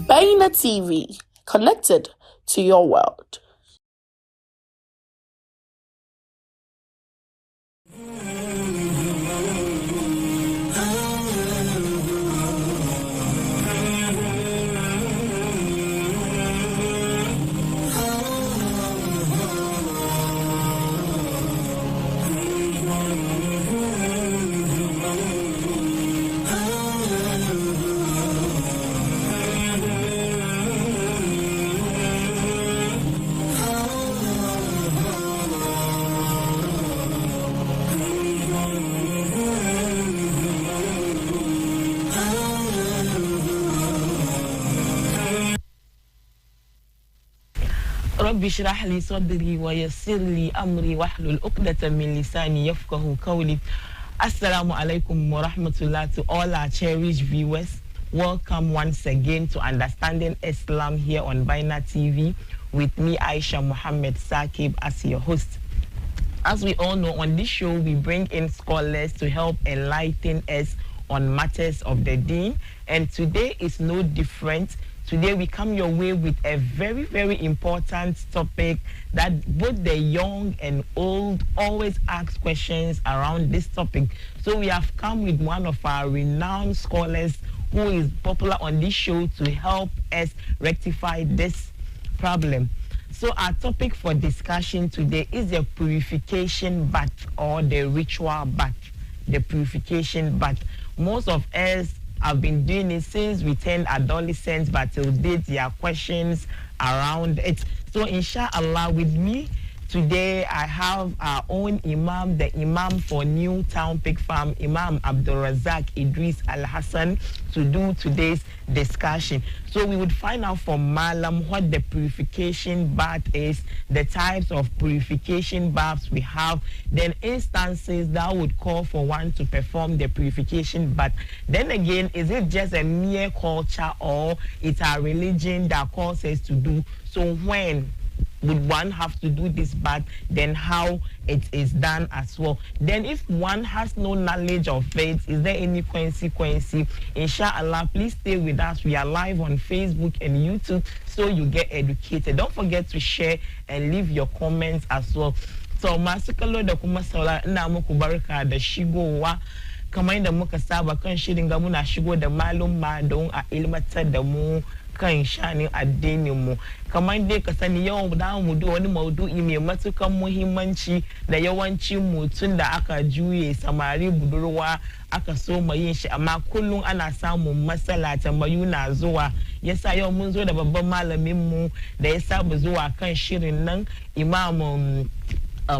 Baina TV, connected to your world. رب اشرح لي صدري ويسر لي أمري واحلل عقدة من لساني يفقهوا قولي. Assalamu alaikum wa rahmatullah to all our cherished viewers. Welcome once again to Understanding Islam here on Baina TV with me, Aisha Muhammad Saqib, as your host. As we all know, on this show, we bring in scholars to help enlighten us on matters of the deen. And today is no different. Today we come your way with a very, very important topic that both the young and old always ask questions around this topic. So we have come with one of our renowned scholars who is popular on this show to help us rectify this problem. So our topic for discussion today is the purification bath or the ritual bath. The purification bath. Most of us have been doing it since we turned adolescents, but till date there are questions around it. So inshallah, with me today I have our own Imam, the Imam for New Town Pig Farm, Imam Abdul Razak Idris Al Hassan, to do today's discussion. So we would find out from Malam what the purification bath is, the types of purification baths we have, then instances that would call for one to perform the purification bath. Then again, is it just a mere culture or it's a religion that calls us to do? So when would one have to do this bath, then how it is done as well? Then if one has no knowledge of it, is there any consequence? Inshallah, please stay with us. We are live on Facebook and YouTube, so you get educated. Don't forget to share and leave your comments as well. So masikalo da kuma saura ina muku barka da shigowa kamar yadda muka saba kan shirin ga muna shigo da malumma don a ilmantar da mu kan shanin addinin mu. Kamar dai ka sani yawan da mu da wani maudu'i mai matukan muhimmanci da yawancin mutum da aka juye samari budurwa aka so mai yin shi, amma kullum ana samun matsala, tambayu na zuwa. Yasa yau mun zo da babban malamin mu da ya saba zuwa kan shirin nan, Imam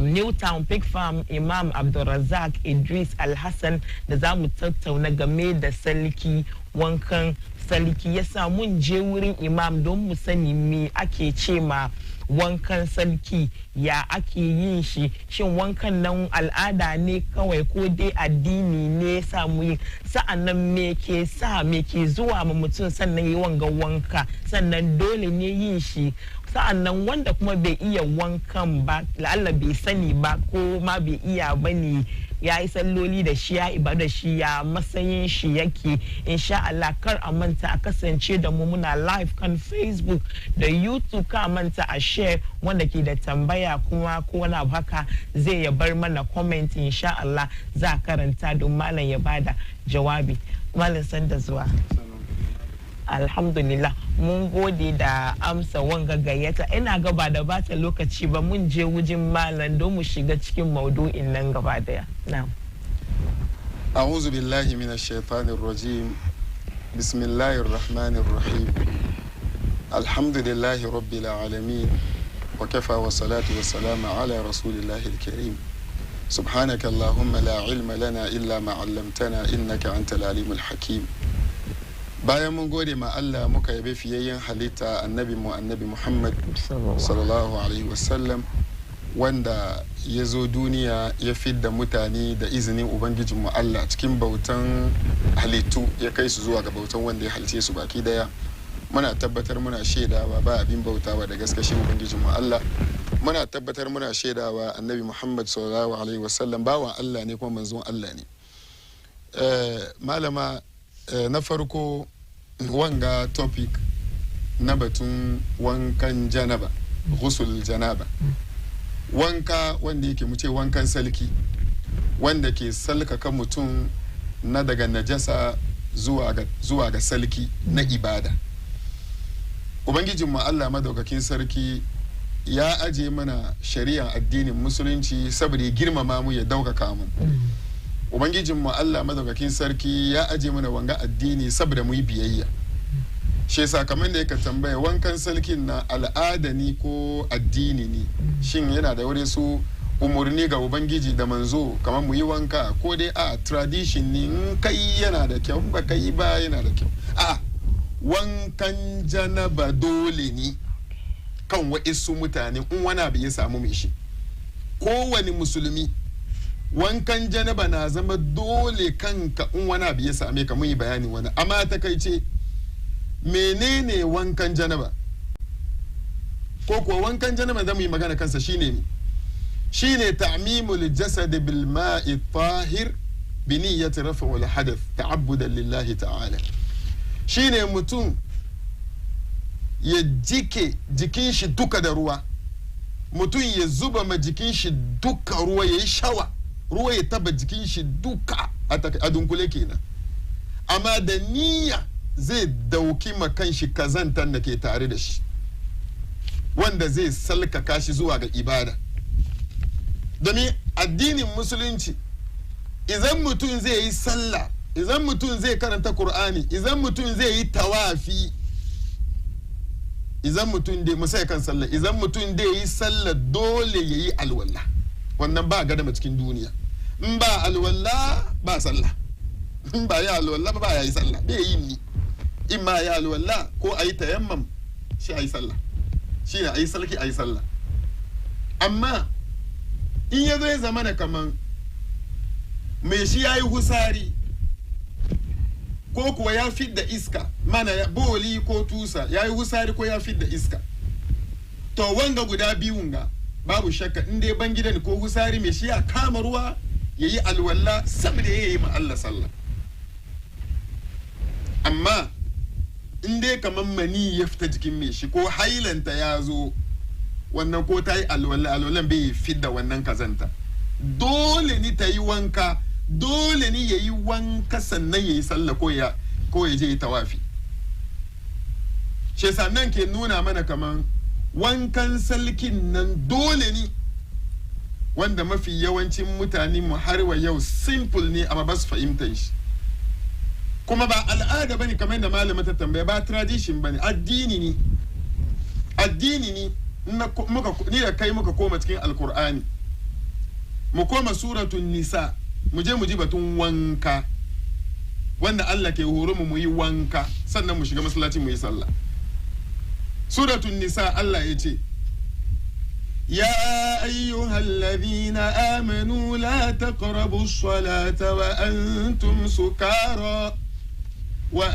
New Town Pig Farm, Imam Abdul Razak Idris Al Hassan, da za mu tattauna game da salki, wankan salki. Yasa mun je wurin Imam don mu sani me ake ce ma wankan salki, ya ake yin shi, shin wankan nan al'ada ne kawai ko dai addini ne sa mu yi, sa'annan me ke zuwa ma mutum sannan yi wanga wanka, sannan dole ne yin shi, sa'annan wanda kuma bai iya wankan ba, la'alla bai sani ba ko ma bai iya bane, ya yi salloli da shi, ya ibada shi, ya matsayin shi yake. Insha Allah kar a manta a kasance da mu, muna live kan Facebook da YouTube, ka manta a share wanda ke da tambaya kuma ko wani abu haka zai ya bar mana comment, insha Allah za karanta don malam ya bada jawabi. Malam san da zuwa. Alhamdulillah, mun gode da amsa wanga gayyata. Ina gaba da bata lokaci ba, mun je wujin malam don mu shiga cikin maudu'in nan gaba daya. Na'am. A'udhu billahi minash shaitanir rajim. Bismillahir rahmanir rahim. Alhamdulillahi rabbil alamin. Wa kafa wa salatu wa salamu ala rasulillahil karim. Subhanaka Allahumma la ilma lana illa ma 'allamtana innaka antal alimul hakim. Bayan mun gode ma Allah, muka yabe fiyayyen halitta annabi Muhammad sallallahu alaihi wasallam, wanda ya zo duniya ya fidda mutane da izinin ubangijinmu Allah cikin bautan halittu, ya kai su zuwa ga bautan wanda ya halice su baki daya. Muna tabbatar muna shaidawa ba abin bautawa da gaskashin ubangijinmu Allah. Muna tabbatar muna shaidawa annabi Muhammad sallallahu alaihi wasallam bawan Allah ne kuma manzon Allah ne. Malama, na farko wanga topic na batun wankan janaba, ghusl janaba. Wanka wanda yake mu ce wankan salki, wanda ke salkaka mutum na daga najasa zuwa ga salki na ibada. Ubangijinmu Allah madaukakin sarki ya aje mana shari'ar addinin musulunci saboda ya girmama mu ya daukaka mu. Ubangijinmu Allah madaukakin sarki ya aje mana wanga addini saboda mu yi biyayya. Shi sakamakon da yake tambaya wankan salkin na al'ada ne ko addini ne, shin yana da wuri su umurni ga ubangiji da manzo kamar mu yi wanka, ko dai a tradition ne in kai yana da kyau, ba kai ba yana da kyau. A wankan janaba dole ne kan wa'isu mutane in wani abu ya samu mai shi. Kowane musulmi wankan janaba na zama dole kanka in wani abu ya same ka, mun yi bayani wani. Amma ta kai ce menene wankan janaba, ko kuwa wankan janaba da mu yi magana kansa shine ne, shine ta'mimul jasad bil ma'i tahir bi niyyati raf'il hadath ta'abbudan lillahi ta'ala. Shine mutum ya jike jikin shi duka da ruwa, mutum ya zuba ma jikin shi duka ruwa, ya yi shawa ruwa ya taba jikin shi duka a dunkule kenan, amma da niyya zai dauki makan shi kazantan da ke tare da shi, wanda zai salkaka shi zuwa ga ibada. Domin addinin musulunci, idan mutum zai yi sallah, idan mutum zai karanta Qur'ani, idan mutum zai yi tawafi, idan mutum dai musai kan sallah, idan mutum dai yi sallah dole yayi alwala. Wannan ba gadama cikin duniya. In ba alwala ba sallah, in ba ya alwala ba ya yi sallah, bai yi ni. In ma ya alwala ko ayi tayammam shi ayi sallah, shi ne ayi salki ayi sallah. Amma in ya zo ya zama na kaman mai shi ya yi husari ko kuwa ya fidda iska, mana ya boli ko tusa, ya yi husari ko ya fidda iska, to wanga guda biyun ga babu shakka in dai ban gidan ko husari mai shi ya kama ruwa ya yi alwala saboda ya yi ma Allah sallah. Amma in dai kaman mani ya fita jikin mai shi ko hailanta ya zo, wannan ko ta yi alwalan bai fidda wannan kazanta, dole ni ta yi wanka, dole ni ya yi wanka sannan ya yi sallah ko ya je yi tawafi. Shi sannan ke nuna mana kaman wankan salkin nan dole ni, wanda mafi yawancin mutane mu har wa yau simple ne amma ba su fahimtar shi. Kuma ba al'ada bane kamar yadda malama ta tambaya, ba tradition bane, addini ne. Addini ne. Ni da kai muka koma cikin alkur'ani, mu koma suratun nisa, mu je mu ji batun wanka, wanda Allah ke horo mu yi wanka sannan mu shiga masallaci mu yi sallah. Suratun nisa Allah ya ce, ya ayyuhalladhina amanu la taqrabus salata wa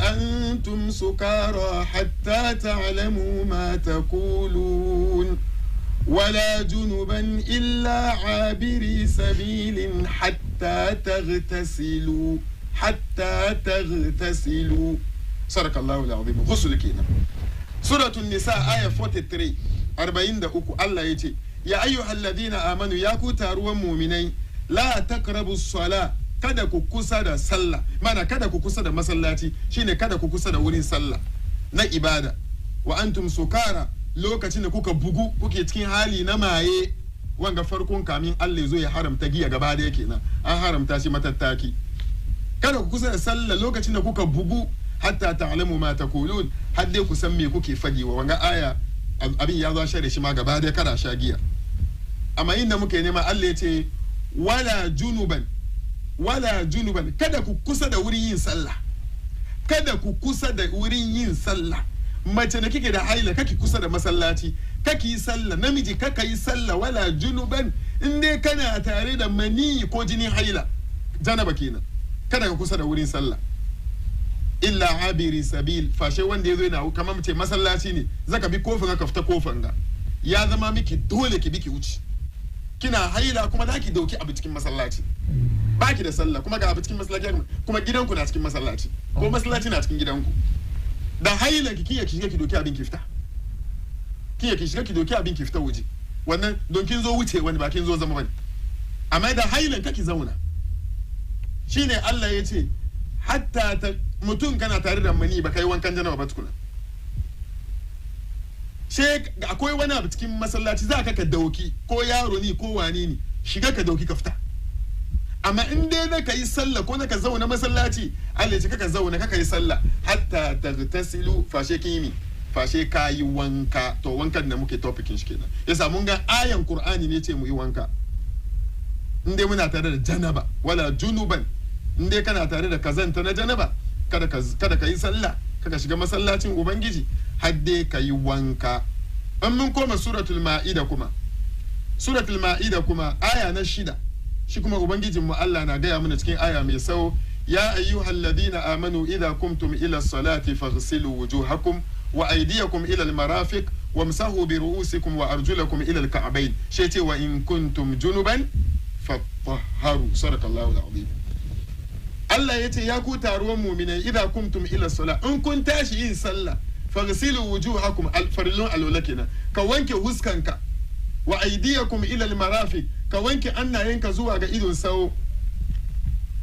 antum sukara hatta ta'lamu ma taqulun ولا جنبا إلا عابري سبيل حتى تغتسلوا صدق الله العظيم. غسل كينا. سورة النساء آية 43 الله يجي يا أيها الذين آمنوا يا كتاروا مؤمنين لا تقربوا الصلاة kada ku kusa da sallah, mana kada ku kusa da masallaci, shine kada ku kusa da wurin sallah na ibada, wa antum sukara, lokacin da kuka bugu kuke cikin hali na maye, wanga farkon kamin Allah ya zo ya haramta giya gaba da yake nan, an haramta shi matattaki. Kada ku kusa da sallah lokacin da kuka bugu hatta ta'lamu ma taqulun, har dai ku san me kuke fagewa. Wanga aya abin ya zo share shi ma gaba da kada sha giya. Amma inda muke nema Allah ya ce wala junuban, kada ku kusa da wurin yin sallah, kada ku kusa da wurin yin sallah. Mace da kike da haila kake kusa da masallaci, kake yi sallah, namiji kaka yi sallah wala junuban, in dai kana tare da mani ko jinin haila, janaba kenan, kada ka kusa da wurin sallah. Illa abiri sabil, fashe wanda yazo yana kamar mace masallaci ne, zaka bi kofin ka fita kofin ga, ya zama miki dole ki bi ki wuce. Kina haila kuma zaki dauki abu cikin masallaci, baki da sallah kuma ga abu cikin masallaci, kuma gidanku na cikin masallaci ko masallaci na cikin gidanku. da haila ki shiga ki doki abin ki fita ki shiga ki doki abin ki fita waje wannan don kin zo wuce wani ba kin zo zama bane amma da hailan ka ki zauna shine Allah ya ce hatta mutum kana tare da mani ba kai wankan janaba ba tukuna akwai wani abu cikin masallaci za ka dauki ko yaro ne ko wani ne shiga ka dauki ka fita amma in dai na ka yi sallah ko na ka zauna masallaci Allah ya ce kaka zauna kaka yi sallah hatta tagtasilu fashe kimi fashe ka yi wanka to wankan da muke topicin shi kenan yasa mun ga ayan Qur'ani ne ce mu yi wanka in dai muna tare da janaba wala junuban in dai kana tare da kazanta na janaba kada ka yi sallah kada shiga masallacin ubangiji har dai ka yi wanka an mun koma suratul ma'ida kuma aya na 6 shi kuma ubangijinmu Allah na gaya mana cikin aya mai sau ya ayyuhal ladina amanu idza kumtum ila salati faghsilu wujuhakum wa aydiyakum ila almarafiq wamsahu bi ru'usikum wa arjulakum ila alka'bayn shi ce wa in kuntum junuban fatahharu sadakallahu alazim Allah yace ya ku taruwan mu'minai idza kumtum ila salat in kun tashi yin sallah faghsilu wujuhakum alfarlun alwalakina ka wanke huskanka wa aydiyakum ila almarafiq ka wanke annayenka zuwa ga idon sawo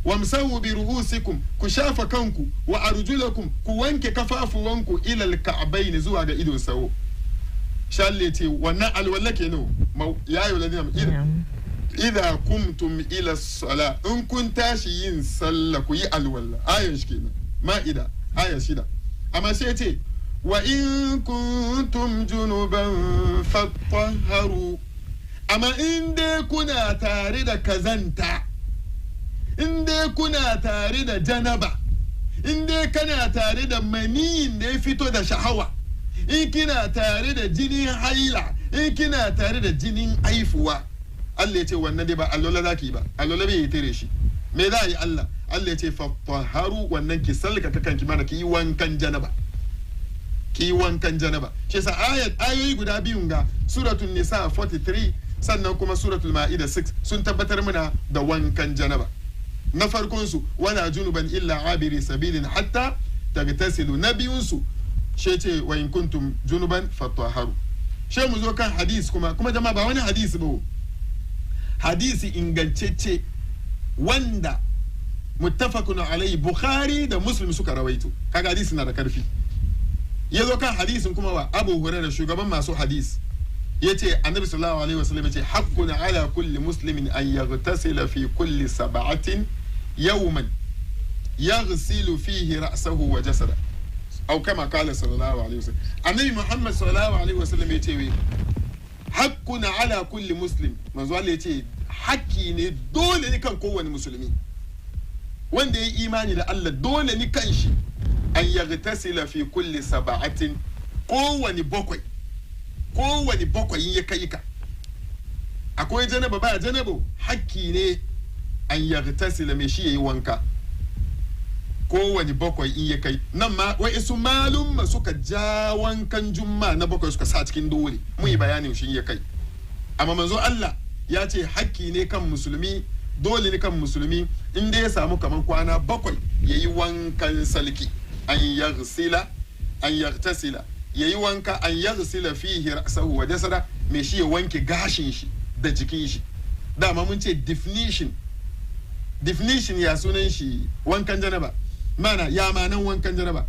wamsahu bi ru'usikum ku shafa kanku wa arjulakum ku wanke kafafuwanku ila alka'bayn zuwa ga idon sawo shalle ce wannan alwala kenan ya yi ladina idza kumtum ila sala in kun tashi yin sallah ku yi alwala ayan shi kenan ma'ida aya 6 amma sai ce wa in kuntum junuban fatahharu amma in dai kuna tare da kazanta in dai kuna tare da janaba in dai kana tare da maniyin da ya fito da shahawa in kina tare da jinin haila in kina tare da jinin haifuwa Allah ya ce wannan dai ba allola zaki ba allola bai tare shi me za yi Allah ya ce fatahharu wannan ki salka kanki mana ki yi wankan janaba shi yasa ayoyi guda biyun ga suratul nisa 43 sannan kuma suratul ma'ida 6 sun tabbatar mana da wankan janaba na farkon su wala junuban illa abiri sabilin hatta tagtasilu na biyun su she ce wa in kuntum junuban fatahharu she mu zo kan hadisi kuma jama'a ba wani hadisi ba hadisi ingantacce wanda muttafaqun alai bukhari da muslim suka rawaito kaga hadisi na da karfi yazo kan hadisin kuma wa abu hurairah shugaban masu hadisi yace annabi sallallahu alaihi wasallam yace haqqun ala kulli muslimin an yaghtasila fi kulli sab'atin yawman yaghsilu fihi ra'sahu wa jasada aw kama qala sallallahu alaihi wasallam annabi muhammad sallallahu alaihi wasallam yace haqqun ala kulli muslim manzo Allah yace haƙƙi ne dole ne kan kowane musulmi wanda ya imani da Allah dole ne kan shi an yaghtasila fi kulli sab'atin kowane bakwai ya kai ka akwai janaba ba janaba hakki ne an yaghtasila mai shi yayi wanka kowane bakwai in ya kai nan ma wai su malum suka ja wankan jumma na bakwai suka sa cikin dole mu yi bayanin shi ya kai amma manzo Allah ya ce hakki ne kan musulmi dole ne kan musulmi inda ya samu kaman kwana bakwai yayi wankan salki an yaghtasila yayi wanka an yaghsila fihi ra'sahu wa jasada me shi ya wanke gashin shi da jikin shi dama mun ce definition ya sunan shi wankan janaba mana ya manan wankan janaba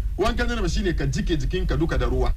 shine ka jike jikinka duka da ruwa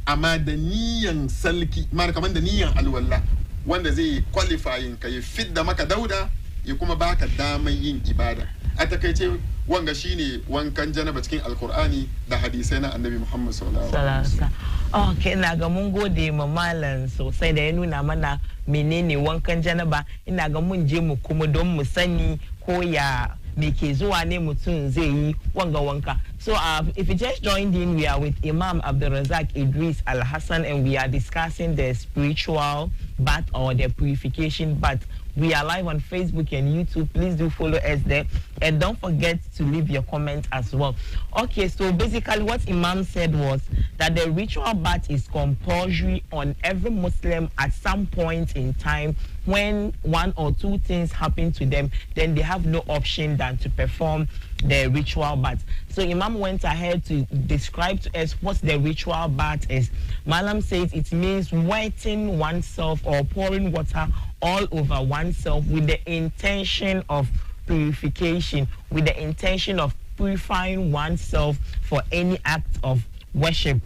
amma da niyan salki mana kaman da niyan alwala wanda zai qualifying ka yi fidda maka dauda ya kuma baka daman yin ibada a takaice wanga shine wankan janaba cikin alkur'ani da hadisai na annabi Muhammad sallallahu alaihi wasallam. Okay, ina ga mun gode ma malam sosai da ya nuna mana menene wankan janaba. Ina ga mun je mu kuma don mu sani ko ya me ke zuwa ne mutum zai yi wanga wanka. So if you just joined in, we are with Imam Abdulrazak Idris Al-Hassan and we are discussing the spiritual bath or the purification bath. We are live on Facebook and YouTube. Please do follow us there. And don't forget to leave your comment as well. Okay, so basically what Imam said was that the ritual bath is compulsory on every Muslim at some point in time. When one or two things happen to them, then they have no option than to perform the ritual bath. So Imam went ahead to describe to us what the ritual bath is. Malam says it means wetting oneself or pouring water all over oneself with the intention of purification, with the intention of purifying oneself for any act of worship.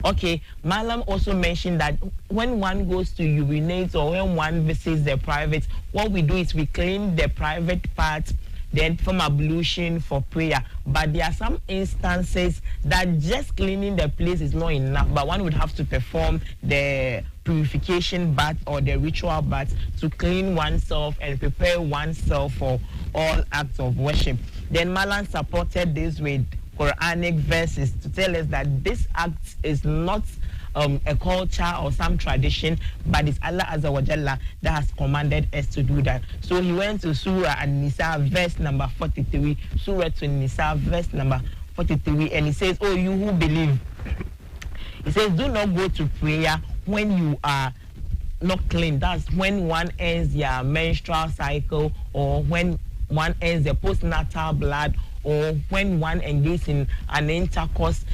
Okay, Malam also mentioned that when one goes to urinate or when one visits the private, what we do is we clean the private part, then perform ablution for prayer. But there are some instances that just cleaning the place is not enough, but one would have to perform the purification bath or the ritual bath to clean oneself and prepare oneself for all acts of worship. Then Malam supported this with Quranic verses to tell us that this act is not a culture or some tradition, but it's Allah Azza wa Jalla that has commanded us to do that. So he went to Surah An-Nisa verse number 43, Surah An-Nisa verse number 43, and he says, oh, you who believe, he says, do not go to prayer when you are not clean. That's when one ends their menstrual cycle, or when one ends the postnatal blood, or when one engages in an intercourse.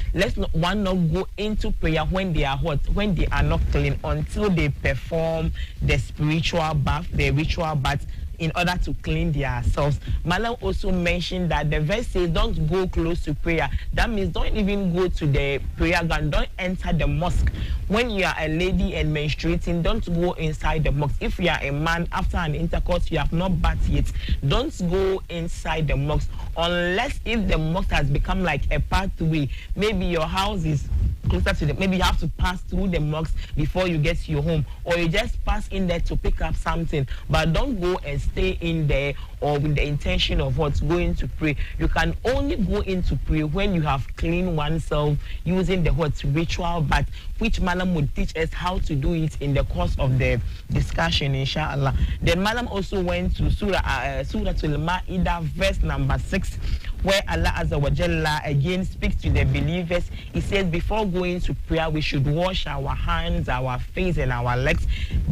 One not go into prayer when they are hot, when they are not clean, until they perform the spiritual bath, the ritual bath, in order to clean themselves. Malam also mentioned that the verse says don't go close to prayer. That means don't even go to the prayer ground, don't enter the mosque. When you are a lady and menstruating, don't go inside the mosque. If you are a man, after an intercourse, you have not bathed yet, don't go inside the mosque, unless if the mosque has become like a pathway. Maybe your house is closer to maybe you have to pass through the mosque before you get to your home, or you just pass in there to pick up something, but don't go and stay in there or with the intention of what's going to pray. You can only go into pray when you have cleaned oneself using the ritual bath, which Malam would teach us how to do it in the course of the discussion, inshallah. Then Malam also went to Surah Al-Ma'idah verse number 6, where Allah Azza wa Jalla again speaks to the believers. He says before going to prayer we should wash our hands, our face and our legs.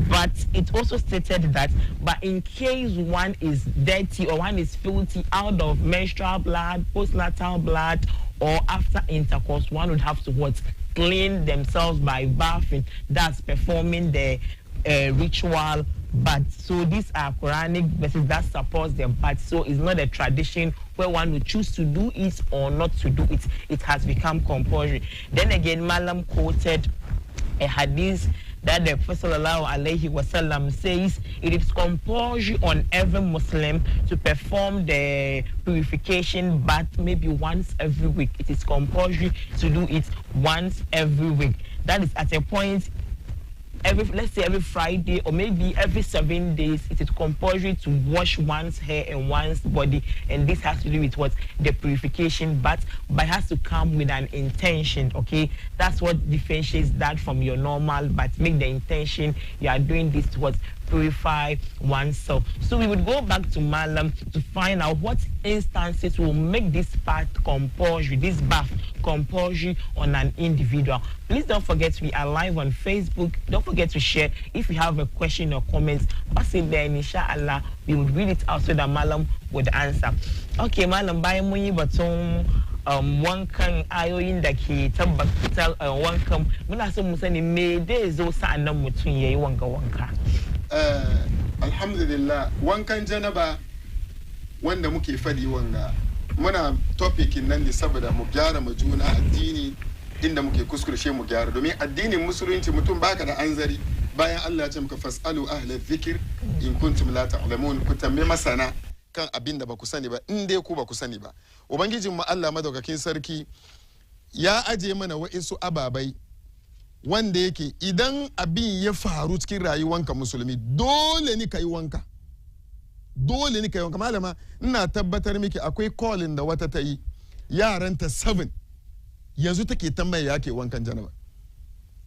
But it also stated that but in case one is dirty or one is filthy out of menstrual blood, postnatal blood, or after intercourse, one would have to clean themselves by bathing, that's performing the ritual bath. So these are Quranic verses that supports the bath. So it's not a tradition where one would choose to do it or not to do it. It has become compulsory. Then again, Malam quoted a hadith that the Prophet ﷺ says it is compulsory on every Muslim to perform the purification bath maybe once every week. It is compulsory to do it once every week. That is at a point let's say every Friday or maybe every 7 days. It is compulsory to wash one's hair and one's body, and this has to do with the purification bath, but it has to come with an intention. Okay, that's what differentiates that from your normal bath. Make the intention you are doing this to purify oneself. So we would go back to Malam to find out what instances will make this bath compulsory, this bath compulsory on an individual. Please don't forget we are live on Facebook. Don't forget to share. If you have a question or comments, pass it there, inshallah we would read it out so that Malam would answer. Okay, Malam, bayan mun yi batun wankan ayoyin da ke tabbatar wankan, muna son mu sani me dai zo sa'annan mutum yayi wanka. Alhamdulillah, wankan janaba wanda muke fadi wanga muna topikin nan ne saboda mu gyara mu juna addini, inda muke kuskurshe mu gyara, domin addinin musulunci mutum baka da anzari bayan Allah ya ce muka fasalu ahla dhikr in kuntum la ta'lamun, ku tambaye masana kan abinda ba ku sani ba in dai ku ba ku sani ba. Ubangijin mu Allah madaukakin sarki ya aje mana wa'insu ababai wanda yake idan abin ya faru cikin rayuwanka musulmi dole ni kai wanka, dole ni kai wanka. Malama ina tabbatar miki akwai calling da wata ta yi yaranta 7 yanzu take tambaya yake wankan janaba.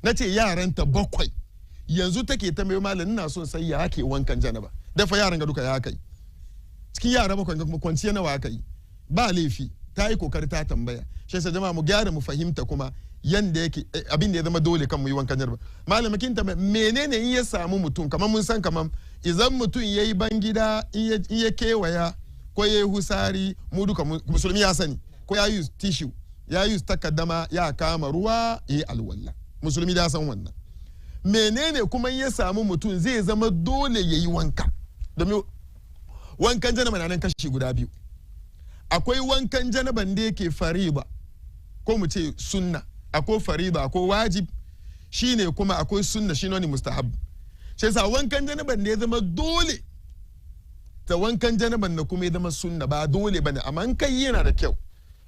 Nace yaranta 7 yanzu take tambaye malam ina son sai yake wankan janaba. dafa yaran ga duka ya kai cikin yara bakwai ga kuma kwanciya nawa aka yi ba laifi ta yi kokari ta tambaya shi yasa jama'a mu gyara mu fahimta kuma yanda yake abin da ya zama dole kan mu yi wankan jaraba malamakin ta menene in ya samu mutum kamar mun san kamar idan mutum yayi bangida in ya kewaya ko yayi husari mu duka musulmi ya sani ko ya use tissue ya use takaddama ya kama ruwa yayi alwala musulmi da san wannan menene kuma in ya samu mutum zai zama dole yayi wanka domin wankan janaba na nan kashi guda biyu akwai wankan janaban da yake fariba ko mu ce sunna akwai fariba akwai wajib shine kuma akwai sunna shine wani mustahab shi yasa wankan janaban da ya zama dole ta wankan janaban na kuma ya zama sunna ba dole bane amma an kai yana da kyau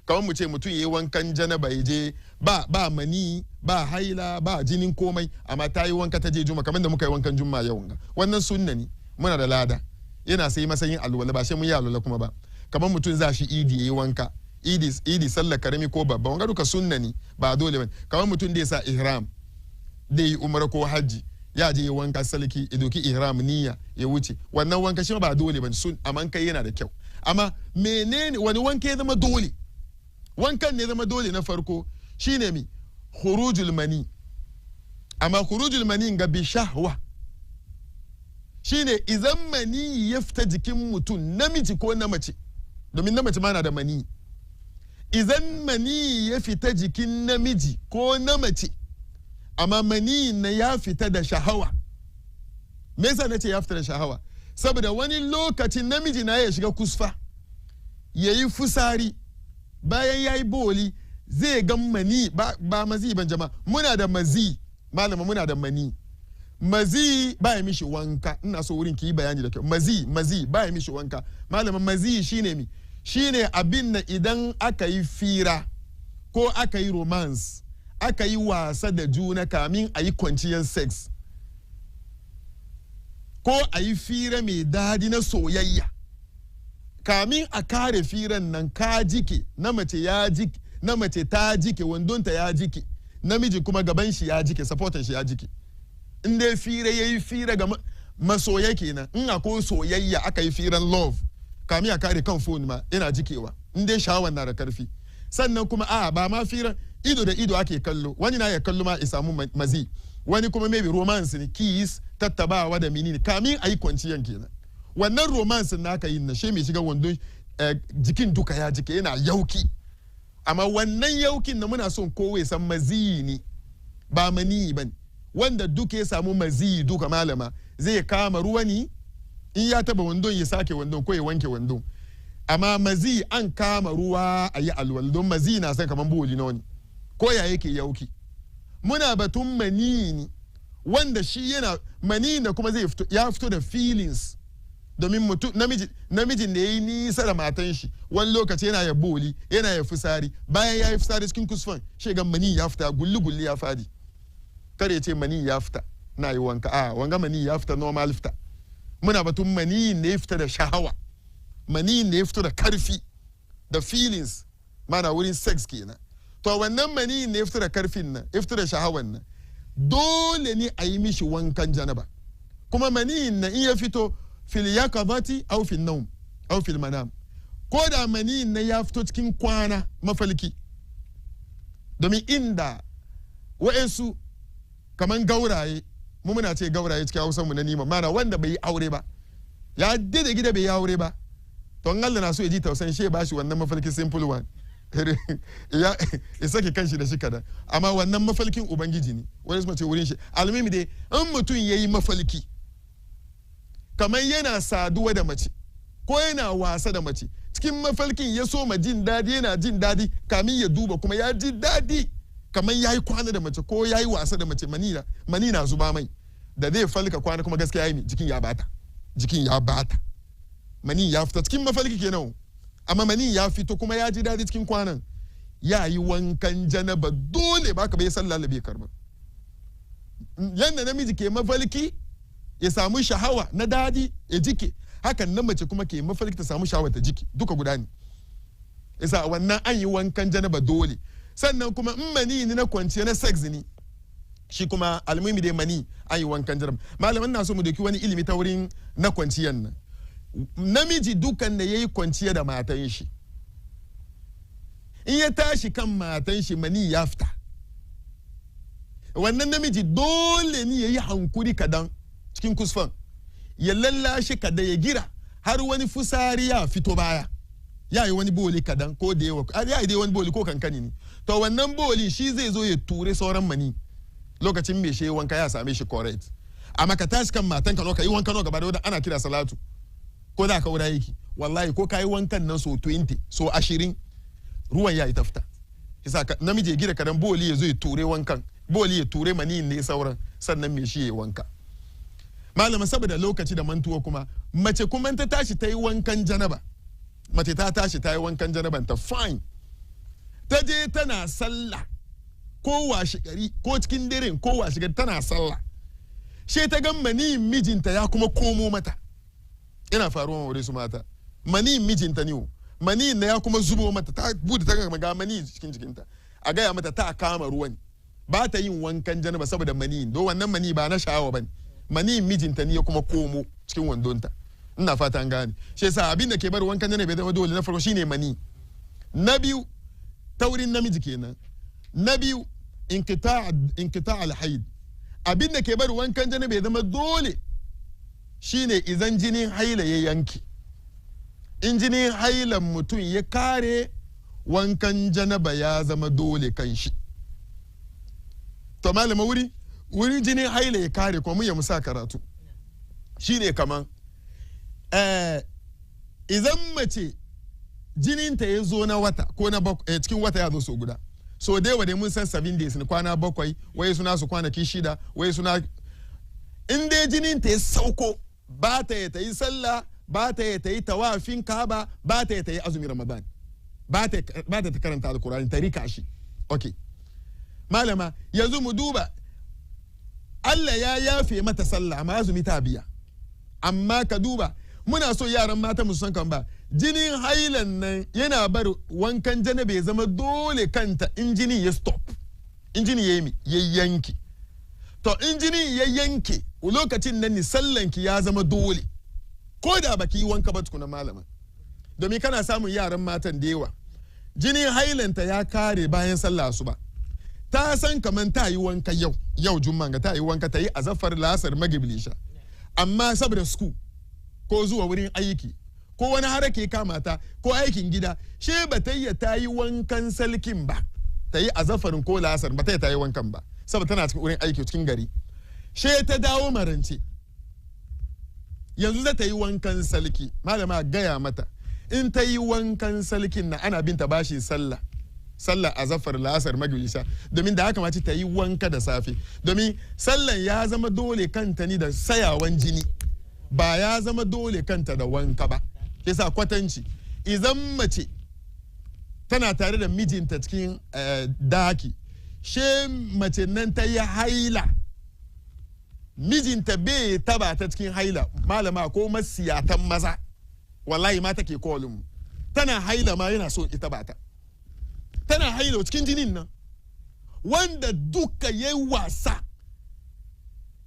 kawai mu ce mutum yayi wankan janaba ya je ba mani ba haila ba jinin komai amma ta yi wanka ta je juma kamar da muka yi wankan juma yau wannan sunna ne muna da lada yana sai masayin alwala ba sai mun yi alwala kuma ba kamar mutum za shi idi yayi wanka idi sallar karami ko babba wanga duka sunna ne ba dole bane kamar mutum da ya sa ihram da yi umra ko hajji ya je wanka salki ya doki ihram niyya ya wuce wannan wanka shi ba dole bane sun amma kai yana da kyau amma menene wani wanka ya zama dole wankan ne zama dole na farko shine mi khurujul mani amma khurujul mani ga bi shahwa shine idan mani ya fita jikin mutum namiji ko na mace domin na mace ma na da mani idan mani ya fita jikin namiji ko na mace amma mani na ya fita da shahawa me yasa nace ya fita da shahawa saboda wani lokacin namiji na ya shiga kusfa yayi fusari bayan yayi boli zai ga mani ba mazi ban jama'a muna da mazi malama muna da mani mazi ba ya mishi wanka ina so wurin ki yi bayani da kyau mazi ba ya mishi wanka malama mazi shine mi shine abin na idan aka yi fira ko aka yi romance aka yi wasa da juna kamin a yi kwanciyar sex ko a yi fira mai dadi na soyayya kamin a kare firan nan ka jike na mace ya jike na mace ta jike wandonta ya jike namiji kuma gaban shi ya jike supportin shi ya jike in dai fira yayi fira ga masoya kenan in akwai soyayya aka yi firan love kamin a kare kan phone ma yana jikewa in dai shawan na da karfi sannan kuma ba ma firan ido da ido ake kallo wani na ya kallo ma ya samu mazi wani kuma maybe romance ne kiss tattabawa da menene kamin ayi kwanciyan kenan wannan romance na aka yi na she mai shiga wando jikin duka ya jike yana yauki amma wannan yaukin na muna son kowa san maziyi ne ba mani bane wanda duka ya samu maziyi duka malama zai kama ruwa ne in ya taba wandon ya sake wandon ko ya wanke wandon amma maziyi an kama ruwa a yi alwal don maziyi na san kaman boli na wani ko ya yake yauki muna batun mani ne wanda shi yana mani da kuma zai fito ya fito da feelings domin mutum namijin da ya yi nisa da matan shi wani lokaci yana ya boli yana ya fusari bayan ya yi fusari cikin kusfan shegan mani ya fita gulli ya fadi kare ce mani ya fita na yi wanka wanga mani ya fita normal fita muna batun mani ne ya fita da shahawa mani ne ya fito da karfi da feelings mana wurin sex kenan to wannan mani ne ya fito da karfin nan ya fito da shahawan nan dole ne a yi mishi wankan janaba kuma mani na in ya fito fil yakadati aw fil nawm aw fil manam ko da mani na ya fito cikin kwana mafalki domin inda wa'ansu kaman gauraye mu muna ce gauraye cikin Hausar mu na nima mana wanda bai yi aure ba ya dade gida bai yi aure ba to Allah na so ya ji tausan she ba shi wannan mafalki simple one ya sake kanshi da shi kada amma wannan mafalkin ubangiji ne wani su ce wurin shi almimi dai in mutum yayi mafalki kamar yana saduwa da mace ko yana wasa da mace cikin mafalkin ya so ma jin dadi yana jin dadi kamin ya duba kuma ya ji dadi kamar yayi kwana da mace ko yayi wasa da mace mani na zuba mai da zai falka kwana kuma gaskiya yayi jikin ya bata mani ya fita cikin mafalki kenan amma mani ya fito kuma ya ji dadi cikin kwanan ya yi wankan janaba dole baka bai sallah bai karba yanda namiji ke mafalki ya samu shahawa na dadi ya jike hakan na mace kuma ke mafalki ta samu shahawa ta jike duka guda ne yasa wannan an yi wankan janaba dole sannan kuma in mani ni na kwanciya na sex ne shi kuma almuhimmi dai mani an yi wankan janaba. Malaman na so mu doki wani ilimi ta wurin na kwanciyan nan. Namiji dukan da yayi kwanciya da matan shi, in ya tashi kan matan shi mani ya fita, wannan namiji dole ne yayi hankuri kadan cikin kusfan, ya lallashi kada ya gira har wani fusari ya fito baya, ya yi wani boli kadan ko da yawa, ya yi dai wani boli ko kankani ne, to wannan boli shi zai zo ya ture sauran mani lokacin mai shi wanka ya same shi correct. Amma ka tashi kan matan ka yi wanka no gaba da ana kira salatu ko da ka wura yake, wallahi ko kai wankan nan so 20 so 20 ruwan ya yi tafta. Kisa namiji ya gira kadan boli ya zo ya ture wankan, boli ya ture mani ne sauran, sannan mai shi ya wanka. Malama saboda lokaci da mantuwa kuma, mace kuma ta tashi ta yi wankan janaba, mace ta tashi ta yi wankan janaban ta fine, ta je tana sallah ko washe gari ko cikin dare ko washe gari tana sallah, she ta gan mani mijinta ya kuma komo mata. Ina faruwa wa su mata, mani mijinta ne, mani na ya kuma zubo mata, ta bude ta ga mani cikin jikinta, a gaya mata ta kama ruwan, ba ta yin wankan janaba saboda mani, do wannan mani ba na sha'awa bane, mani mijinta ne ya kuma komo cikin wandonta. Ina fata an gane. Shi yasa abin da ke bar wankan janaba bai zama dole, na farko shine mani. Na biyu taurin namiji kenan. Na biyu inqita al-haid. Abin da ke bar wankan janaba bai zama dole shine idan jinin haila ya yanki. In jinin hailan mutum ya kare, wankan janaba ya zama dole kan shi. To malama wuri jinin haila ya kare kuma mu ya musa karatu. Shine kaman idan mace jininta ya zo na wata ko na cikin wata ya zo so guda, so dai wa dai mun san 7 days ne, kwana 7, wai suna su kwanaki 6, wai suna, in dai jininta ya sauko ba ta yi sallah, ba ta yi tawafin Kaaba, ba ta yi azumi Ramadan, ba ta karanta alkurani ta rika shi. Okay malama, yanzu mu duba, Allah ya yafe mata sallah amma azumi ta biya. Amma ka duba, muna so yaran mata mu san kan ba, jinin hailan nan yana bar wankan janaba ya zama dole kanta in jini ya stop, in jini ya yanki. To in jini ya yanke lokacin nan ni sallanki ya zama dole, ko da baki yi wanka ba tukuna malama. Domin kana samun yaran matan da yawa, jinin hailanta ya kare bayan sallah asuba, ta san kaman ta yi wanka yau jumman ga ta yi wanka, ta yi azafar lasar magiblisha, amma saboda school ko zuwa wurin aiki ko wani harake kamata ko aikin gida, she ba ta yi wankan salkin ba, ta yi azafarin ko lasar ba ta yi wankan ba saboda tana cikin wurin aiki cikin gari, she ta dawo marance yanzu za ta yi wankan salki. Malama gaya mata, in ta yi wankan salkin na ana binta bashi sallah azafar lasar magulisa, domin da haka mace ta yi wanka da safe, domin sallan ya zama dole kanta ni da sayawan jini, ba ya zama dole kanta da wanka ba. Yasa kwatanci, idan mace tana tare da mijinta cikin daki, she mace nan ta yi haila, mijinta bai taba ta cikin haila, malama ko masiyatan maza wallahi ma take kolin, tana haila ma yana so ita ba ta, tana haila cikin jinin nan, wanda duka yayi wasa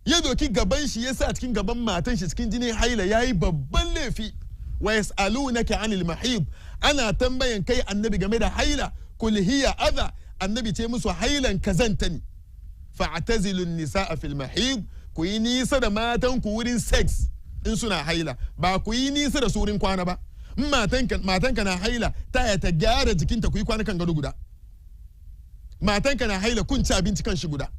ya doki gaban shi ya sa cikin gaban matan shi cikin jinin haila, yayi babban laifi. Wa yas'alunaka 'anil mahid, ana tambayan kai annabi game da haila, kul hiya adha, annabi ce musu hailan kazanta ne, fa'tazilun nisaa fil mahid, ku yi nisa da matan ku wurin sex in suna haila, ba ku yi nisa da su wurin kwana ba. Matanka na haila ta ta gyara jikinta, ku yi kwana kan gado guda. Matanka na haila kun ci abinci kan shi guda.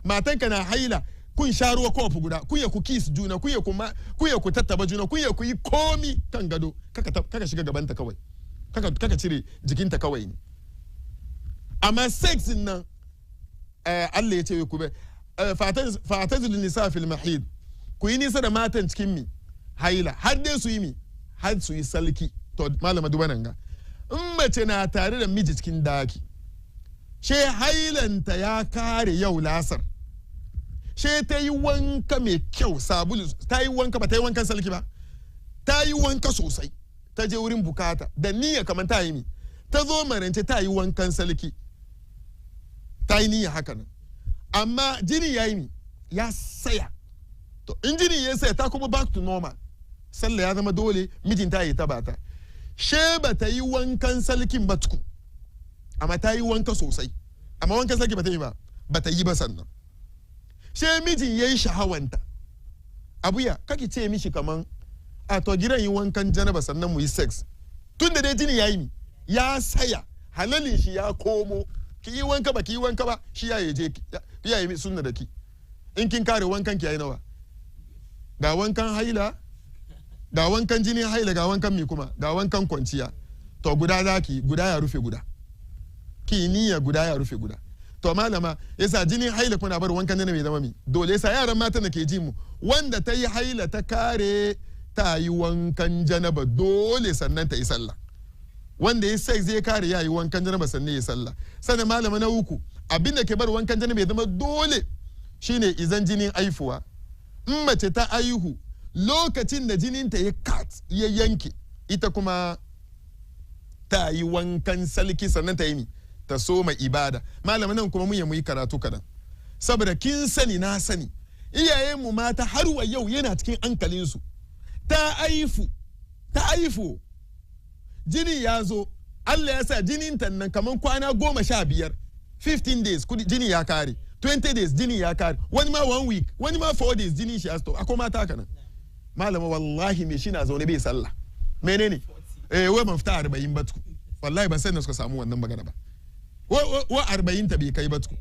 Matanka na haila kun sha ruwa kofi guda, kun ya ku kiss juna, kun ya ku tattaba juna, kun ya ku yi komi kan gado, kaka shiga gabanta kawai, kaka cire jikinta kawai ne. Amma sex nan Allah ya ce ku bai, fa'tazilun nisa fil mahid, ku yi nisa da matan cikin mi haila, har dai su yi mi, har su yi salki. To malama duba nan ga, in mace na tare da miji cikin daki, she hailanta ya kare yau lasar, she ta yi wanka mai kyau, sabulu ta yi wanka, ba ta yi wankan salki ba, ta yi wanka sosai, ta je wurin bukata da niyya kamar ta yi mi, ta zo marance ta yi wankan salki, ta yi niyya haka nan, amma jini yayi mi ya saya to in jini ya saya ta kuma back to normal sallah ya zama dole mijinta ya taba ta she ba ta yi wankan salkin ba tuku amma ta yi wanka sosai amma wankan salki ba ta yi ba ta yi ba sannan she mijin yayi shahawanta abuya kake ce mishi kaman a to gidan yi wankan janaba sannan mu yi sex tun da dai jini yayi mi ya saya halalin shi ya komo ki yi wanka ba ki yi wanka ba shi ya je ya yi sunna da ki in kin kare wankan ki yayi nawa ga wankan haila ga wankan jini haila ga wankan mi kuma ga wankan kwanciya to guda zaki guda ya rufe guda ki niyya guda ya rufe guda to malama yasa jini haila kuna bar wankan ne mai zama mi dole yasa yaran mata da ke ji mu wanda ta yi haila ta kare ta yi wankan janaba dole sannan ta yi sallah wanda ya sex zai kare ya yi wankan janaba sannan ya sallah sannan malama na uku abinda ke bar wankan janaba ya zama dole shine izan jinin aifuwa in mace ta aihu lokacin da jininta ya cut ya yanke ita kuma ta yi wankan salki sannan ta yi ni ta soma ibada malama nan kuma mun yi karatu kadan saboda kin sani na sani iyayenmu mata har wa yau yana cikin hankalinsu ta aifu jini ya zo Allah ya sa jinin ta nan kaman kwana 15 15 days jini ya kare 20 days jini ya kare wani ma 1 week wani ma 4 days jini shi ya stop akwai mata haka nan malama wallahi me shi na zaune bai sallah menene wai ban fita 40 ba tuku wallahi ban san da suka samu wannan magana ba wa 40 ta bai kai ba tuku